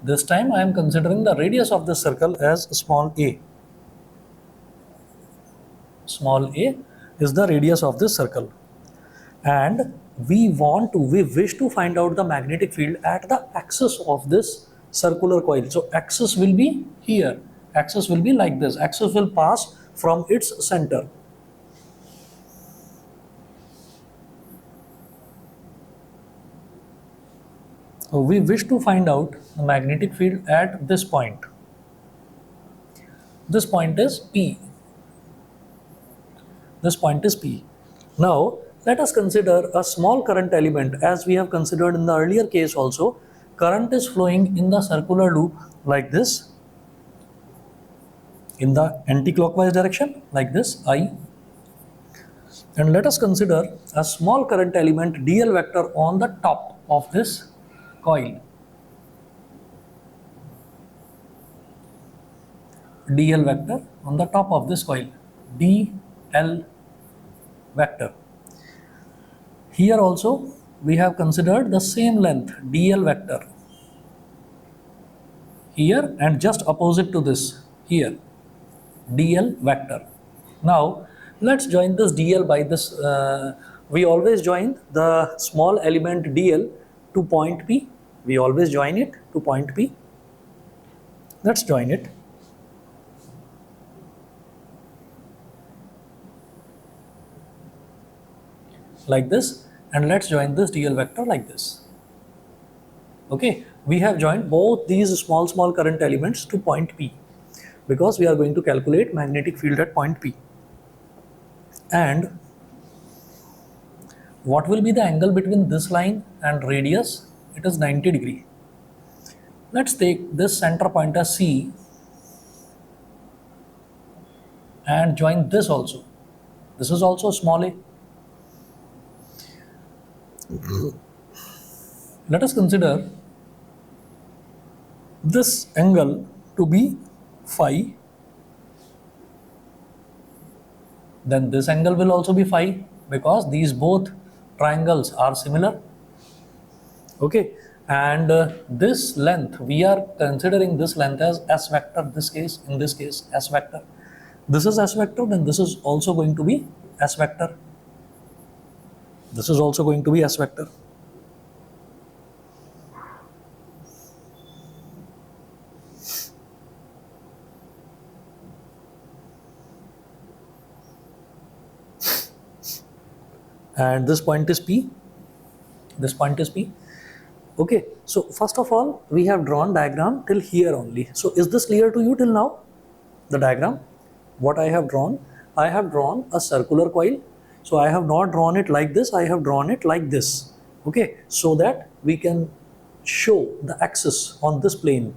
This time I am considering the radius of this circle as small a. Small a is the radius of this circle. And we wish to find out the magnetic field at the axis of this circular coil. So axis will be here. Axis will be like this. Axis will pass from its center. So we wish to find out the magnetic field at this point. This point is P. This point is P. Now, let us consider a small current element as we have considered in the earlier case also. Current is flowing in the circular loop like this, in the anti-clockwise direction like this, I. And let us consider a small current element dl vector on the top of this coil. dl vector on the top of this coil, dl vector. Here also we have considered the same length dl vector here, and just opposite to this here dl vector. Now let's join this dl by this, we always join the small element dl to point P. We always join it to point P. Let's join it. Like this, and let's join this dl vector like this. Okay, we have joined both these small current elements to point P because we are going to calculate magnetic field at point P. And what will be the angle between this line and radius? It is 90 degree. Let's take this center point as C and join this also. This is also small a. Let us consider this angle to be phi, then this angle will also be phi because these both triangles are similar. Okay, and this length, we are considering this length as s vector, this case, in this case s vector. This is s vector, then this is also going to be s vector. This is also going to be s vector. And this point is P. This point is P. Okay, so first of all, we have drawn diagram till here only. So is this clear to you till now? The diagram, what I have drawn a circular coil. So I have not drawn it like this, I have drawn it like this. Okay, so that we can show the axis on this plane.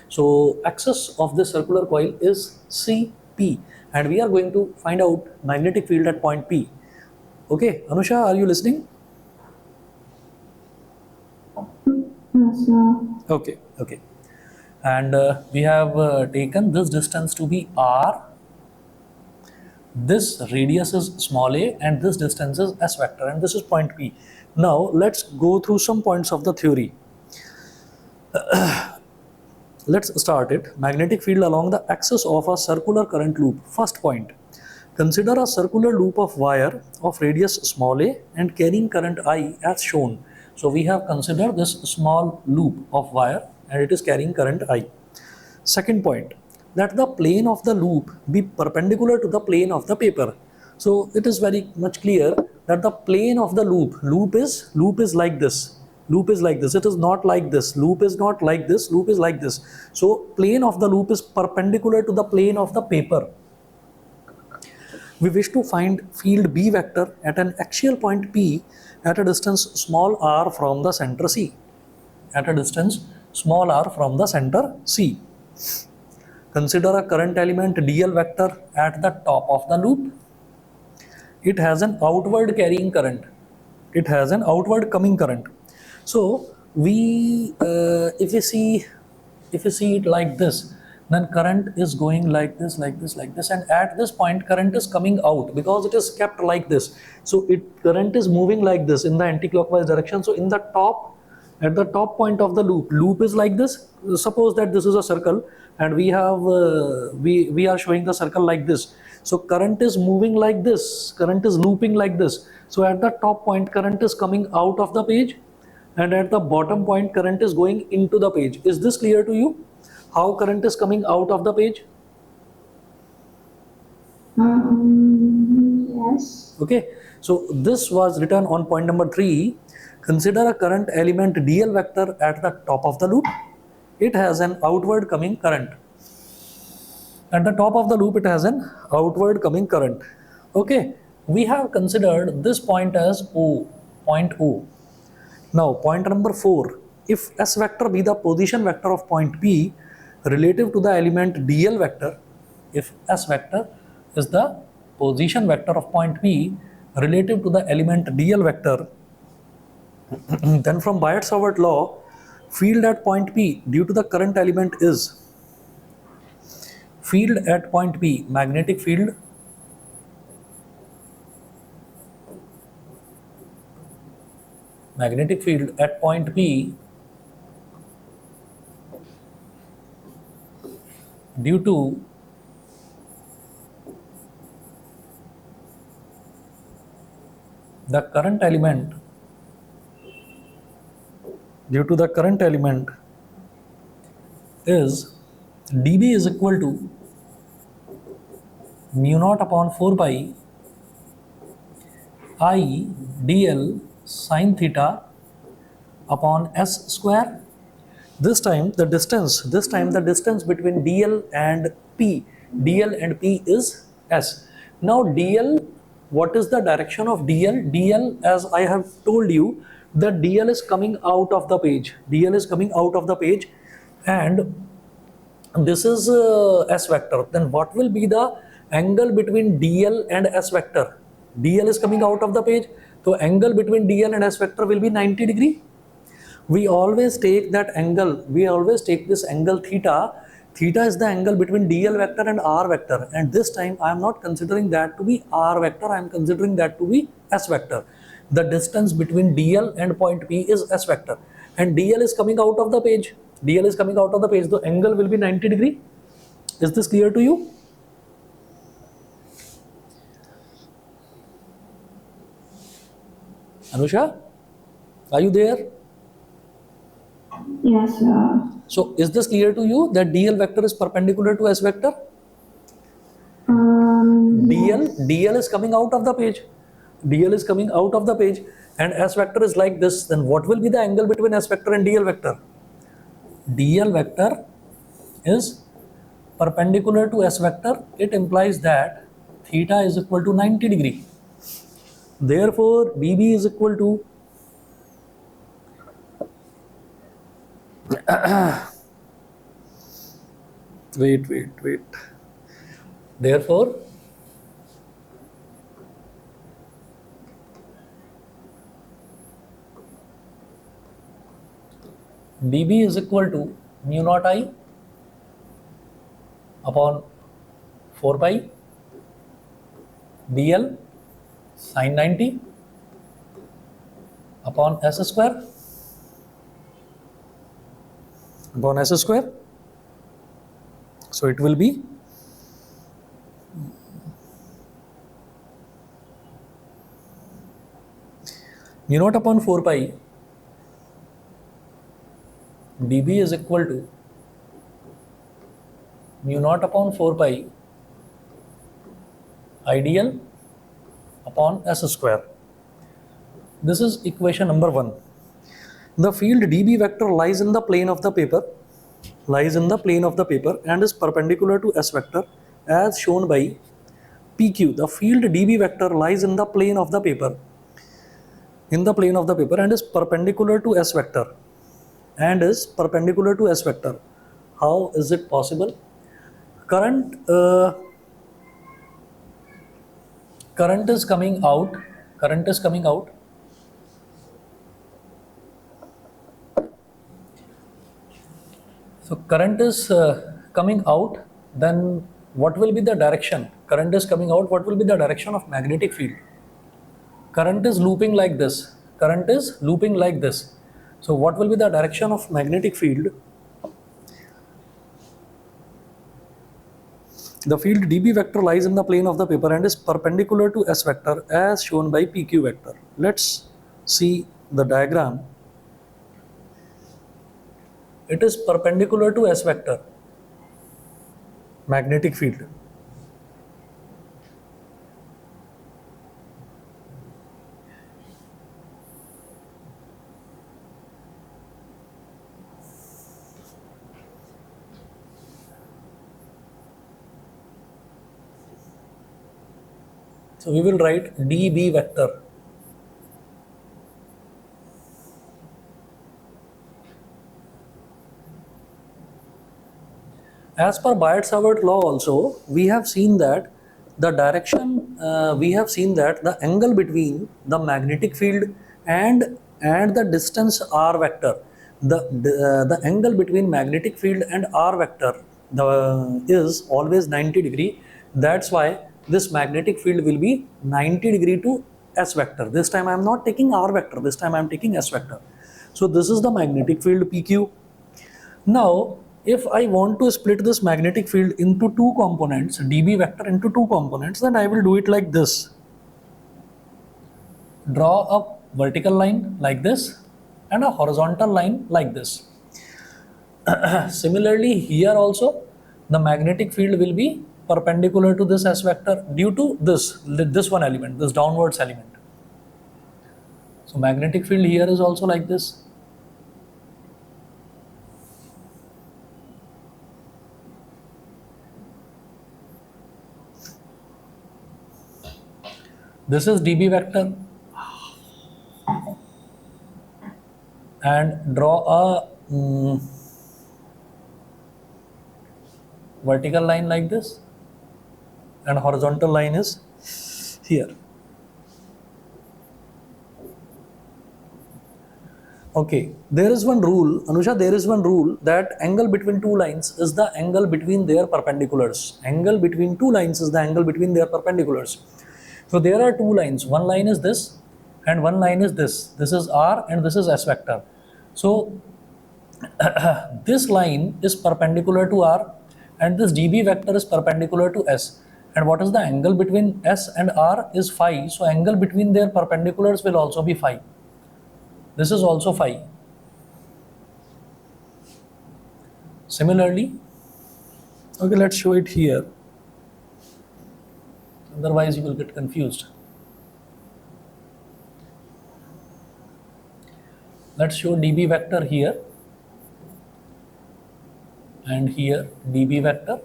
So axis of this circular coil is CP, and we are going to find out magnetic field at point P. Okay, Anusha, are you listening? Yes, sir. Okay, okay. And we have taken this distance to be r. This radius is small a, and this distance is s vector, and this is point P. Now let's go through some points of the theory. Let's start it. Magnetic field along the axis of a circular current loop. First point. Consider a circular loop of wire of radius small a and carrying current I as shown. So we have considered this small loop of wire and it is carrying current I. Second point, let the plane of the loop be perpendicular to the plane of the paper. So it is very much clear that the plane of the loop is like this. Loop is like this. It is not like this. Loop is not like this. Loop is like this. So plane of the loop is perpendicular to the plane of the paper. We wish to find field B vector at an axial point P at a distance small r from the center C. At a distance small r from the center C. Consider a current element dl vector at the top of the loop. It has an outward carrying current. It has an outward coming current. So we, if you see it like this, then current is going like this, and at this point current is coming out because it is kept like this. So current is moving like this in the anti-clockwise direction. So in the top, at the top point of the loop is like this. Suppose that this is a circle and we have we are showing the circle like this. So current is moving like this, current is looping like this. So at the top point current is coming out of the page, and at the bottom point current is going into the page. Is this clear to you? How current is coming out of the page? Yes. Okay, so this was written on point number 3. Consider a current element dl vector at the top of the loop. It has an outward coming current. At the top of the loop it has an outward coming current. Okay, we have considered this point as O, point O. Now point number 4, if S vector be the position vector of point P relative to the element dl vector, if S vector is the position vector of point P relative to the element dl vector, then from Biot-Savart law, field at point P due to the current element is field at point P, magnetic field at point P due to the current element is dB is equal to mu naught upon 4 pi I dl sin theta upon s square. This time the distance between dl and p is s. Now dl, what is the direction of dl? Dl, as I have told you, that dl is coming out of the page. And this is s vector. Then what will be the angle between dl and s vector? Dl is coming out of the page, so angle between dl and s vector will be 90 degree. We always take this angle theta. Theta is the angle between dl vector and r vector, and this time I am not considering that to be r vector, I am considering that to be s vector. The distance between dl and point P is s vector, and dl is coming out of the page. The angle will be 90 degree. Is this clear to you? Anusha, are you there? Yes, sir. So is this clear to you that dl vector is perpendicular to s vector? dl is coming out of the page. And s vector is like this. Then what will be the angle between s vector and dl vector? Dl vector is perpendicular to s vector. It implies that theta is equal to 90 degree. Therefore, dB is equal to wait. Therefore, dB is equal to mu naught I upon 4 pi dl sin 90 upon s square. So it will be mu naught upon 4 pi dB is equal to mu naught upon 4 pi ideal upon s square. This is equation number 1. The field dB vector lies in the plane of the paper and is perpendicular to s vector as shown by PQ. The field dB vector lies in the plane of the paper and is perpendicular to s vector. How is it possible? Current is coming out. So current is coming out, then what will be the direction? Current is coming out, what will be the direction of magnetic field? Current is looping like this. So what will be the direction of magnetic field? The field dB vector lies in the plane of the paper and is perpendicular to s vector as shown by PQ vector. Let's see the diagram. It is perpendicular to s vector, magnetic field. So we will write dB vector. As per Biot-Savart law also, we have seen that the angle between the magnetic field and the distance r vector, the angle between magnetic field and r vector is always 90 degree. That's why this magnetic field will be 90 degree to S vector. This time I am not taking R vector, this time I am taking S vector. So this is the magnetic field PQ. Now, if I want to split this magnetic field into two components, dB vector into two components, then I will do it like this. Draw a vertical line like this and a horizontal line like this. Similarly, here also the magnetic field will be perpendicular to this S vector due to this one element, this downwards element. So magnetic field here is also like this. This is dB vector, and draw a vertical line like this, and horizontal line is here. Okay, there is one rule, Anusha, there is one rule that angle between two lines is the angle between their perpendiculars. Angle between two lines is the angle between their perpendiculars. So there are two lines, one line is this and one line is this. This is R and this is S vector. So this line is perpendicular to R and this dB vector is perpendicular to S. And what is the angle between S and R is phi. So angle between their perpendiculars will also be phi. This is also phi. Similarly, okay, let's show it here. Otherwise, you will get confused. Let's show dB vector here and here dB vector.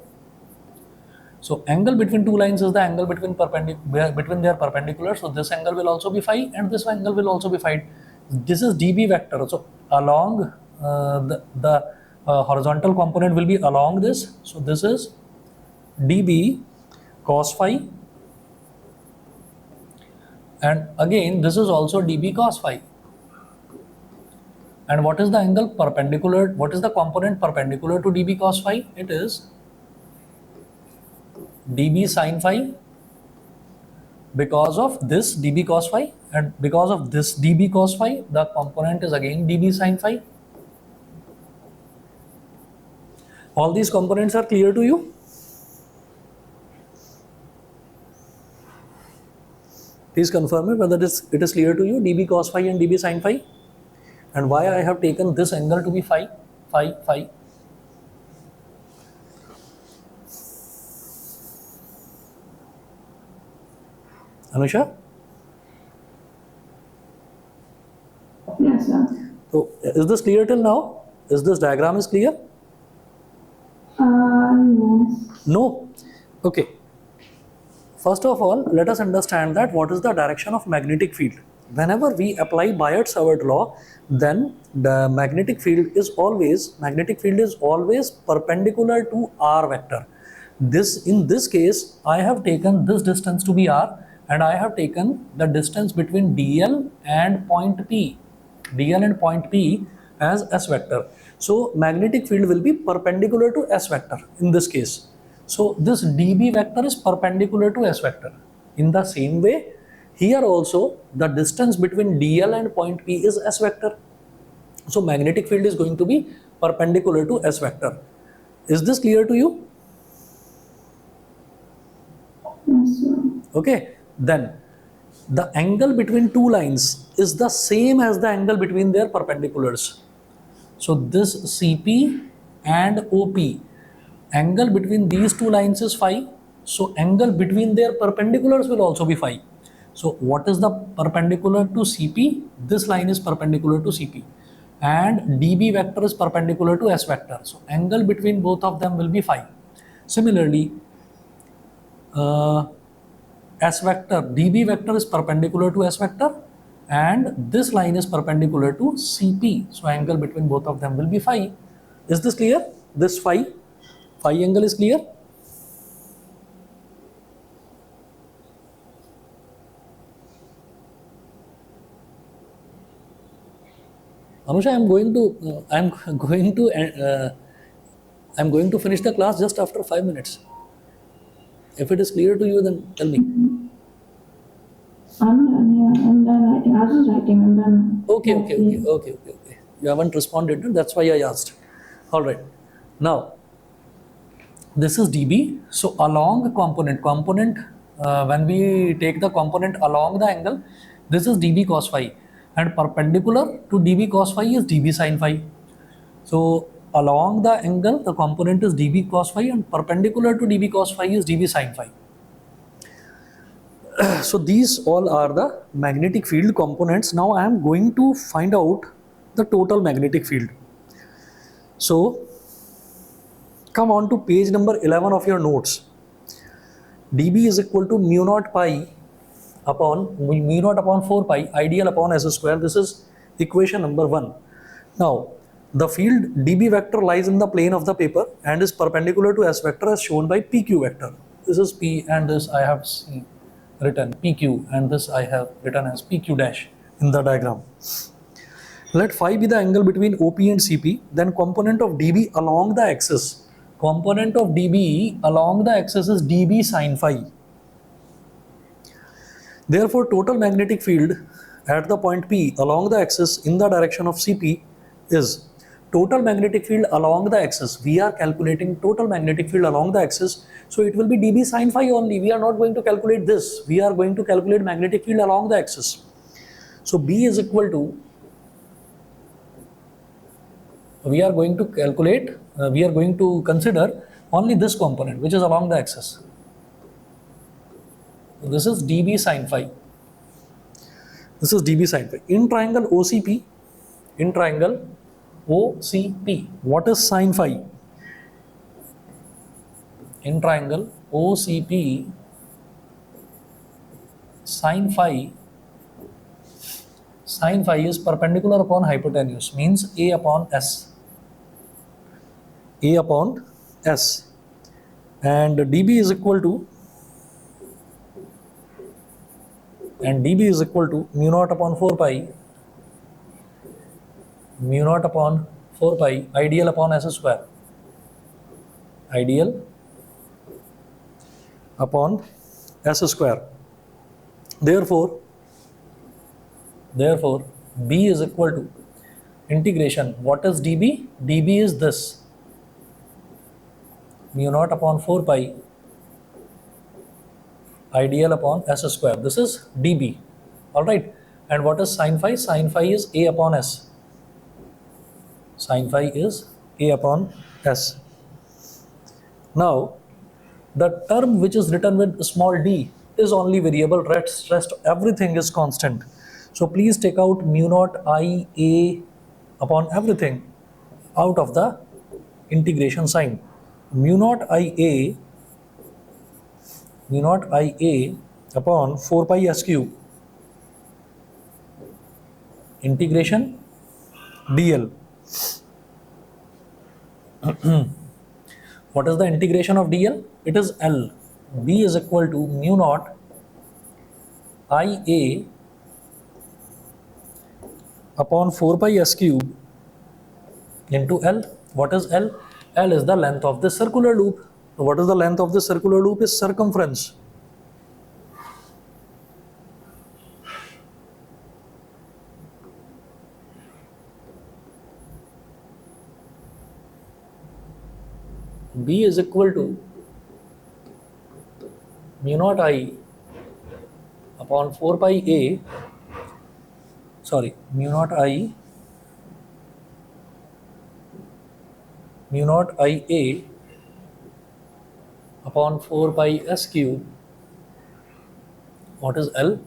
So angle between two lines is the angle between their perpendiculars. So this angle will also be phi and this angle will also be phi. This is dB vector. So along the horizontal component will be along this. So this is dB cos phi, and again this is also dB cos phi. And what is the angle perpendicular? What is the component perpendicular to dB cos phi? It is dB sin phi, because of this dB cos phi, and because of this dB cos phi, the component is again dB sin phi. All these components are clear to you? Please confirm it whether it is clear to you, dB cos phi and dB sin phi, and why I have taken this angle to be phi. Anusha? Yes, sir. So is this clear till now? Is this diagram is clear? Yes. No? Okay. First of all, let us understand that what is the direction of magnetic field. Whenever we apply Biot-Savart law, then the magnetic field is always perpendicular to R vector. In this case, I have taken this distance to be R, and I have taken the distance between DL and point P as S vector. So magnetic field will be perpendicular to S vector in this case. So this dB vector is perpendicular to S vector. In the same way, here also the distance between DL and point P is S vector. So magnetic field is going to be perpendicular to S vector. Is this clear to you? Yes, sir. Okay, then the angle between two lines is the same as the angle between their perpendiculars. So this CP and OP, angle between these two lines is phi. So angle between their perpendiculars will also be phi. So what is the perpendicular to CP? This line is perpendicular to CP. And dB vector is perpendicular to S vector. So angle between both of them will be phi. Similarly, S vector, dB vector is perpendicular to S vector, and this line is perpendicular to CP. So angle between both of them will be phi. Is this clear? This phi angle is clear? Anusha, I am going to I'm going to finish the class just after 5 minutes. If it is clear to you, then tell me. I'm done, yeah, I'm done writing. I was just writing, I'm done. Okay. You haven't responded, no? That's why I asked. All right. Now, this is dB. So along component, when we take the component along the angle, this is dB cos phi, and perpendicular to dB cos phi is dB sin phi. So along the angle, the component is dB cos phi, and perpendicular to dB cos phi is dB sin phi. So these all are the magnetic field components. Now I am going to find out the total magnetic field. So come on to page number 11 of your notes. dB is equal to mu naught pi upon mu naught upon 4 pi ideal upon s square. This is equation number 1. Now the field dB vector lies in the plane of the paper and is perpendicular to s vector as shown by pq vector. This is p, and this I have written pq, and this I have written as pq dash in the diagram. Let phi be the angle between OP and CP, then component of dB along the axis. Component of dB along the axis is dB sin phi. Therefore, total magnetic field at the point P along the axis in the direction of CP is total magnetic field along the axis. We are calculating total magnetic field along the axis, so it will be dB sin phi only. We are not going to calculate this. We are going to calculate magnetic field along the axis. So B is equal to, we are going to consider only this component which is along the axis. So this is dB sin phi. This is dB sin phi. In triangle OCP, what is sin phi? In triangle OCP, sin phi is perpendicular upon hypotenuse, means A upon S. And dB is equal to mu naught upon 4 pi ideal upon s square. Therefore B is equal to integration. What is dB? dB is this, mu naught upon 4 pi ideal upon s square. This is dB. Alright. And what is sin phi? Sin phi is A upon S. Now, the term which is written with small d is only variable, rest everything is constant. So please take out mu naught I A upon everything out of the integration sign. Mu naught I A upon 4 pi s cube integration dl. What is the integration of dl? It is L. B is equal to mu naught IA upon 4 pi s cube into L. What is L? L is the length of this circular loop. What is the length of this circular loop? Is circumference. B is equal to mu naught I upon 4 pi A, mu naught IA upon 4 pi s cube. What is L?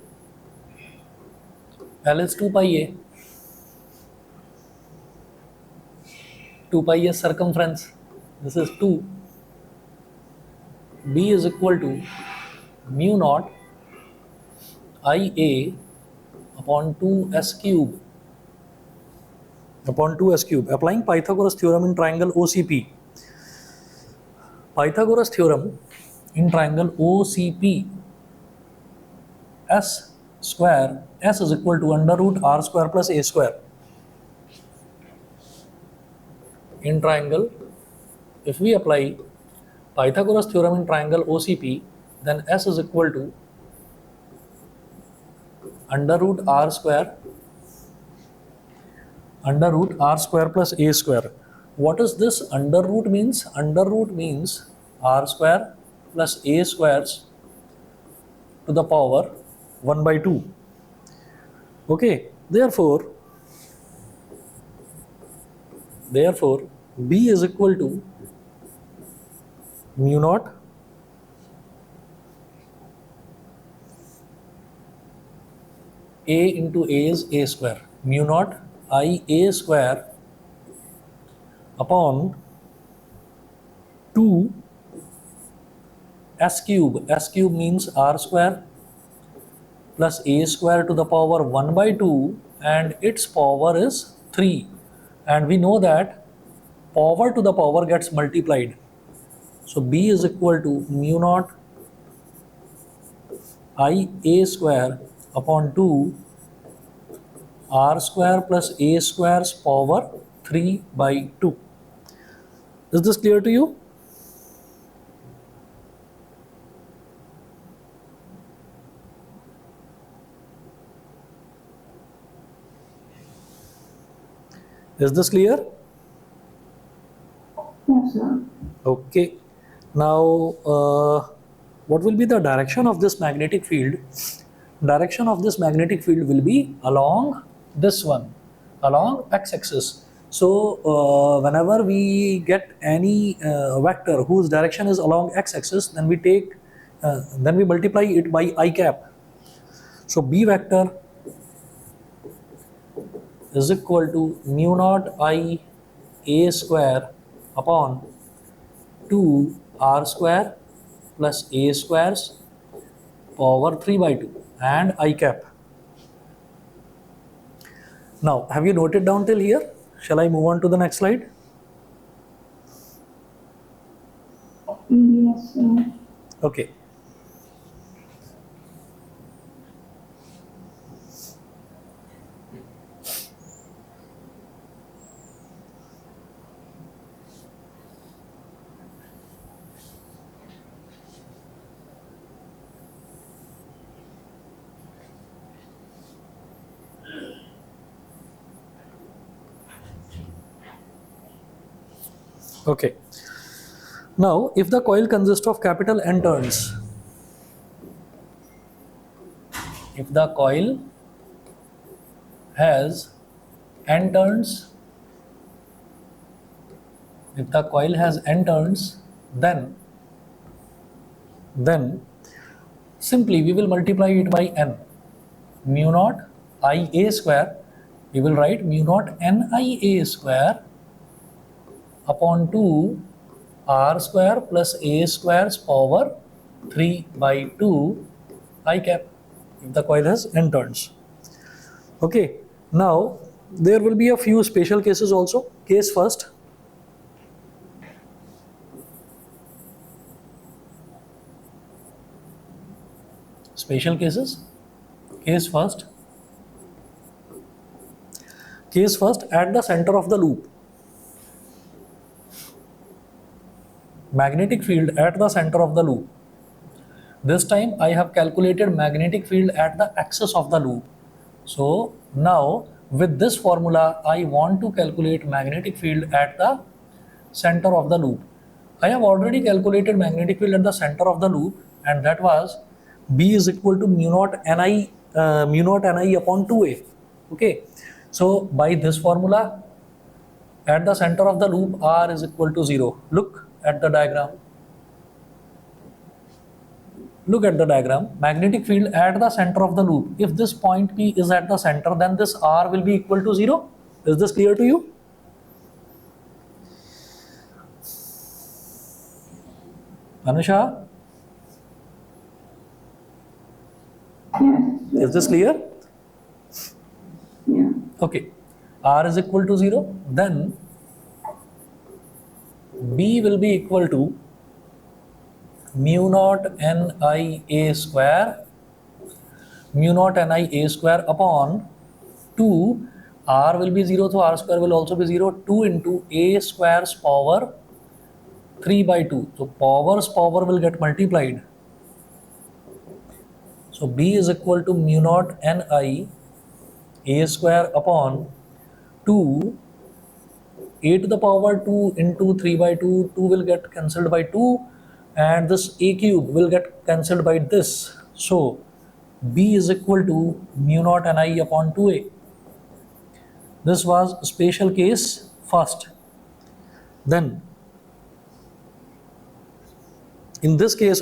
L is 2 pi A. 2 pi is circumference. This is 2. B is equal to mu naught IA upon 2s cube. Applying Pythagoras theorem in triangle OCP. Pythagoras theorem in triangle OCP, S square, S is equal to under root R square plus A square. In triangle if we apply Pythagoras theorem in triangle OCP, then S is equal to under root r square plus a square. What is this under root means? Under root means r square plus a squares to the power 1 by 2. Okay, therefore B is equal to mu naught a into a is a square, mu naught I a square upon 2 s cube. S cube means r square plus a square to the power 1 by 2, and its power is 3. And we know that power to the power gets multiplied. So B is equal to mu naught I a square upon 2 r square plus a square's power 3 by 2. Is this clear to you? Is this clear? Yes, sir. Okay. Now, what will be the direction of this magnetic field? Direction of this magnetic field will be along this one, along x-axis. So, whenever we get any vector whose direction is along x-axis, then we multiply it by I cap. So, B vector is equal to mu naught I a square upon 2 r square plus a squares power 3 by 2 and I cap. Now, have you noted down till here? Shall I move on to the next slide? Yes, sir. Okay. Okay. Now, if the coil consists of capital N turns, if the coil has N turns, then simply we will multiply it by N. Mu naught I a square, we will write mu naught N I a square upon 2 r square plus a square's power 3 by 2 I cap, if the coil has N turns. Okay, now there will be a few special cases also. Case first. Special cases. Case first, at the center of the loop. Magnetic field at the center of the loop. This time I have calculated magnetic field at the axis of the loop. So now with this formula I want to calculate magnetic field at the center of the loop. I have already calculated magnetic field at the center of the loop, and that was B is equal to mu naught Ni upon 2a. Okay, so by this formula at the center of the loop R is equal to 0. Look at the diagram. Magnetic field at the center of the loop. If this point P is at the center, then this R will be equal to 0. Is this clear to you? Anusha? Yes. Is this clear? Yeah. Okay. R is equal to 0. Then B will be equal to mu naught Ni a square upon 2. R will be 0, so R square will also be 0. 2 into a square's power 3 by 2. So power will get multiplied. So B is equal to mu naught Ni A square upon 2 a to the power 2 into 3 by 2, 2 will get cancelled by 2 and this a cube will get cancelled by this. So B is equal to mu naught Ni upon 2a. This was special case first. Then in this case,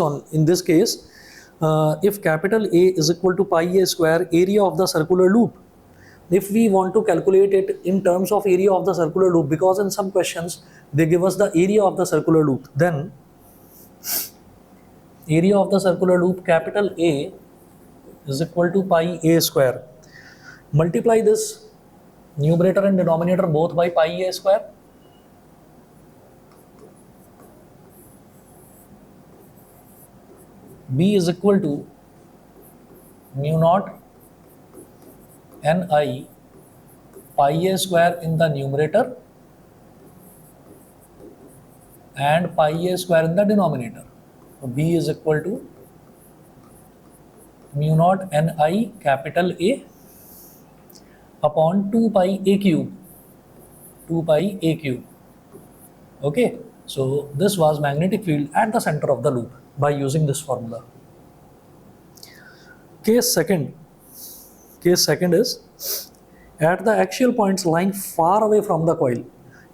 if capital A is equal to pi a square area of the circular loop, if we want to calculate it in terms of area of the circular loop, because in some questions they give us the area of the circular loop, then area of the circular loop capital A is equal to pi a square. Multiply this numerator and denominator both by pi a square. B is equal to mu naught Ni pi a square in the numerator and pi a square in the denominator. So B is equal to mu naught Ni capital A upon 2 pi a cube. 2 pi a cube. Okay, so this was magnetic field at the center of the loop by using this formula. Case second is at the axial points lying far away from the coil.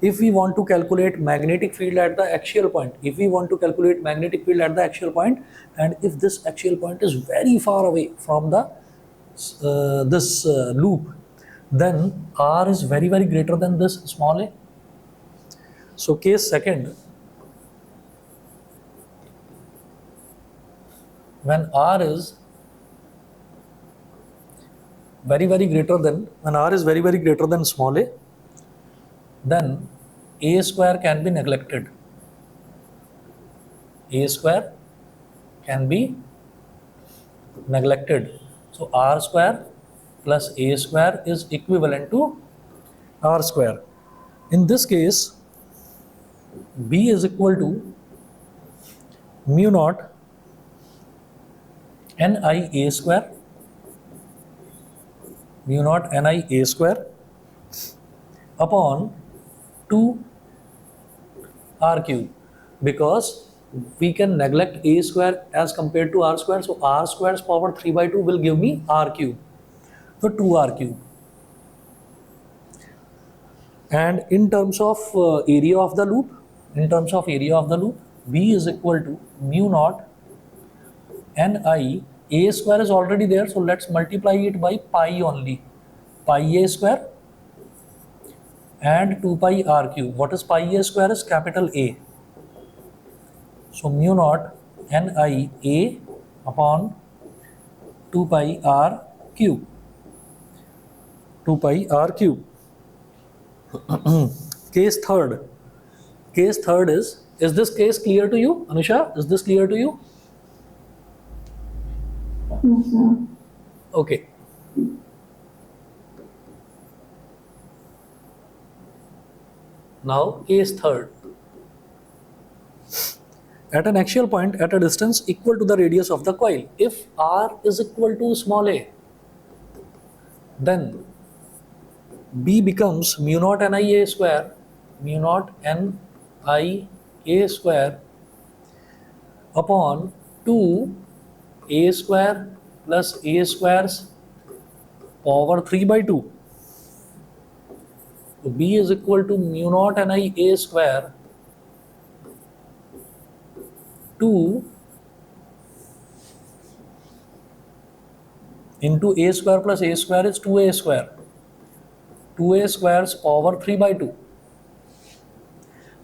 If we want to calculate magnetic field at the axial point, and if this axial point is very far away from the this loop, then R is very greater than this small a. So case second, when R is very greater than small a, then a square can be neglected. So R square plus a square is equivalent to R square. In this case, B is equal to mu naught Ni a square upon 2 R cube, because we can neglect a square as compared to R square, so R square's power 3 by 2 will give me R cube, so 2 R cube. And in terms of area of the loop, B is equal to mu naught Ni. A square is already there, so let's multiply it by pi only. Pi a square and 2 pi R cube. What is pi a square? Is capital A. So mu naught Ni A upon 2 pi R cube. Case third is this case clear to you, Anusha? Is this clear to you? Yes, sir. Okay. Now case third. At an axial point at a distance equal to the radius of the coil, if R is equal to small a, then B becomes mu naught Ni a square upon 2 a square plus a square's power 3 by 2. So B is equal to mu naught Ni a square 2 into a square plus a square is 2a square. 2a square's power 3 by 2.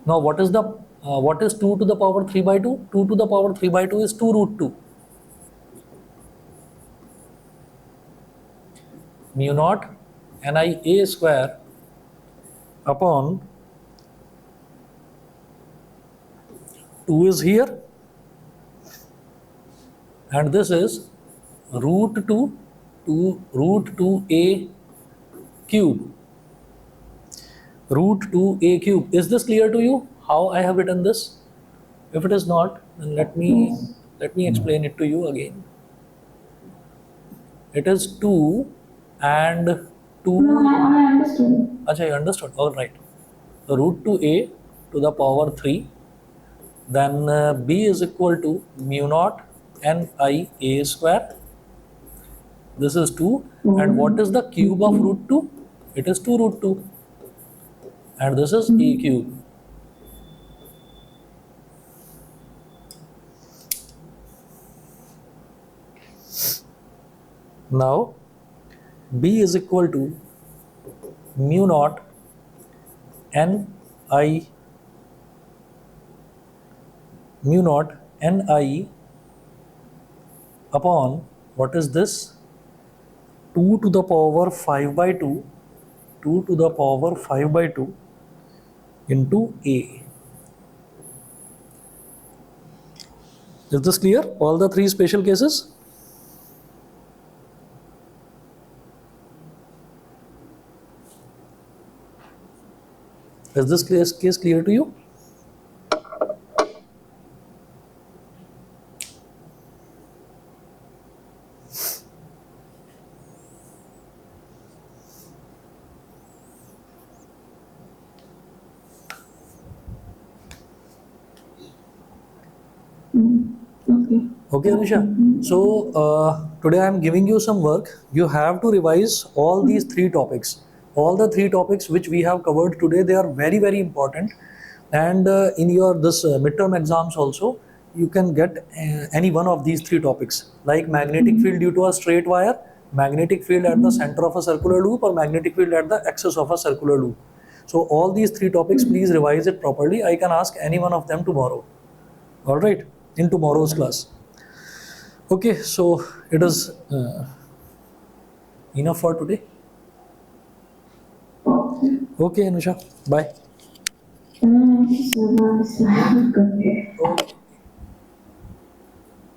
Now what is 2 to the power 3 by 2? 2 to the power 3 by 2 is 2 root 2. Mu naught Ni a square upon 2 is here, and this is root 2 a cube. Root 2a cube. Is this clear to you? How I have written this? If it is not, then Yes. let me explain it to you again. It is 2 and No, 2. I understood. Acha, you understood? All right. So root 2a to the power 3, then b is equal to mu naught n I a square. This is 2. And what is the cube of Okay. root 2? It is 2 root 2. And this is a cube. Now b is equal to mu naught n I mu naught ni upon, what is this, 2 to the power 5 by 2, 2 to the power 5 by 2 into a. Is this clear? All the three special cases? Is this case clear to you? Okay. Okay, Anisha. So today I am giving you some work. You have to revise all these three topics. All the three topics which we have covered today, they are very very important. And in your this midterm exams also, you can get any one of these three topics, like magnetic field due to a straight wire, magnetic field at the center of a circular loop, or magnetic field at the axis of a circular loop. So all these three topics, please revise it properly. I can ask any one of them tomorrow. All right, in tomorrow's class. Okay, so it is enough for today. Okay. Okay, Anusha, bye. Thank you so much. Have a good day. Okay.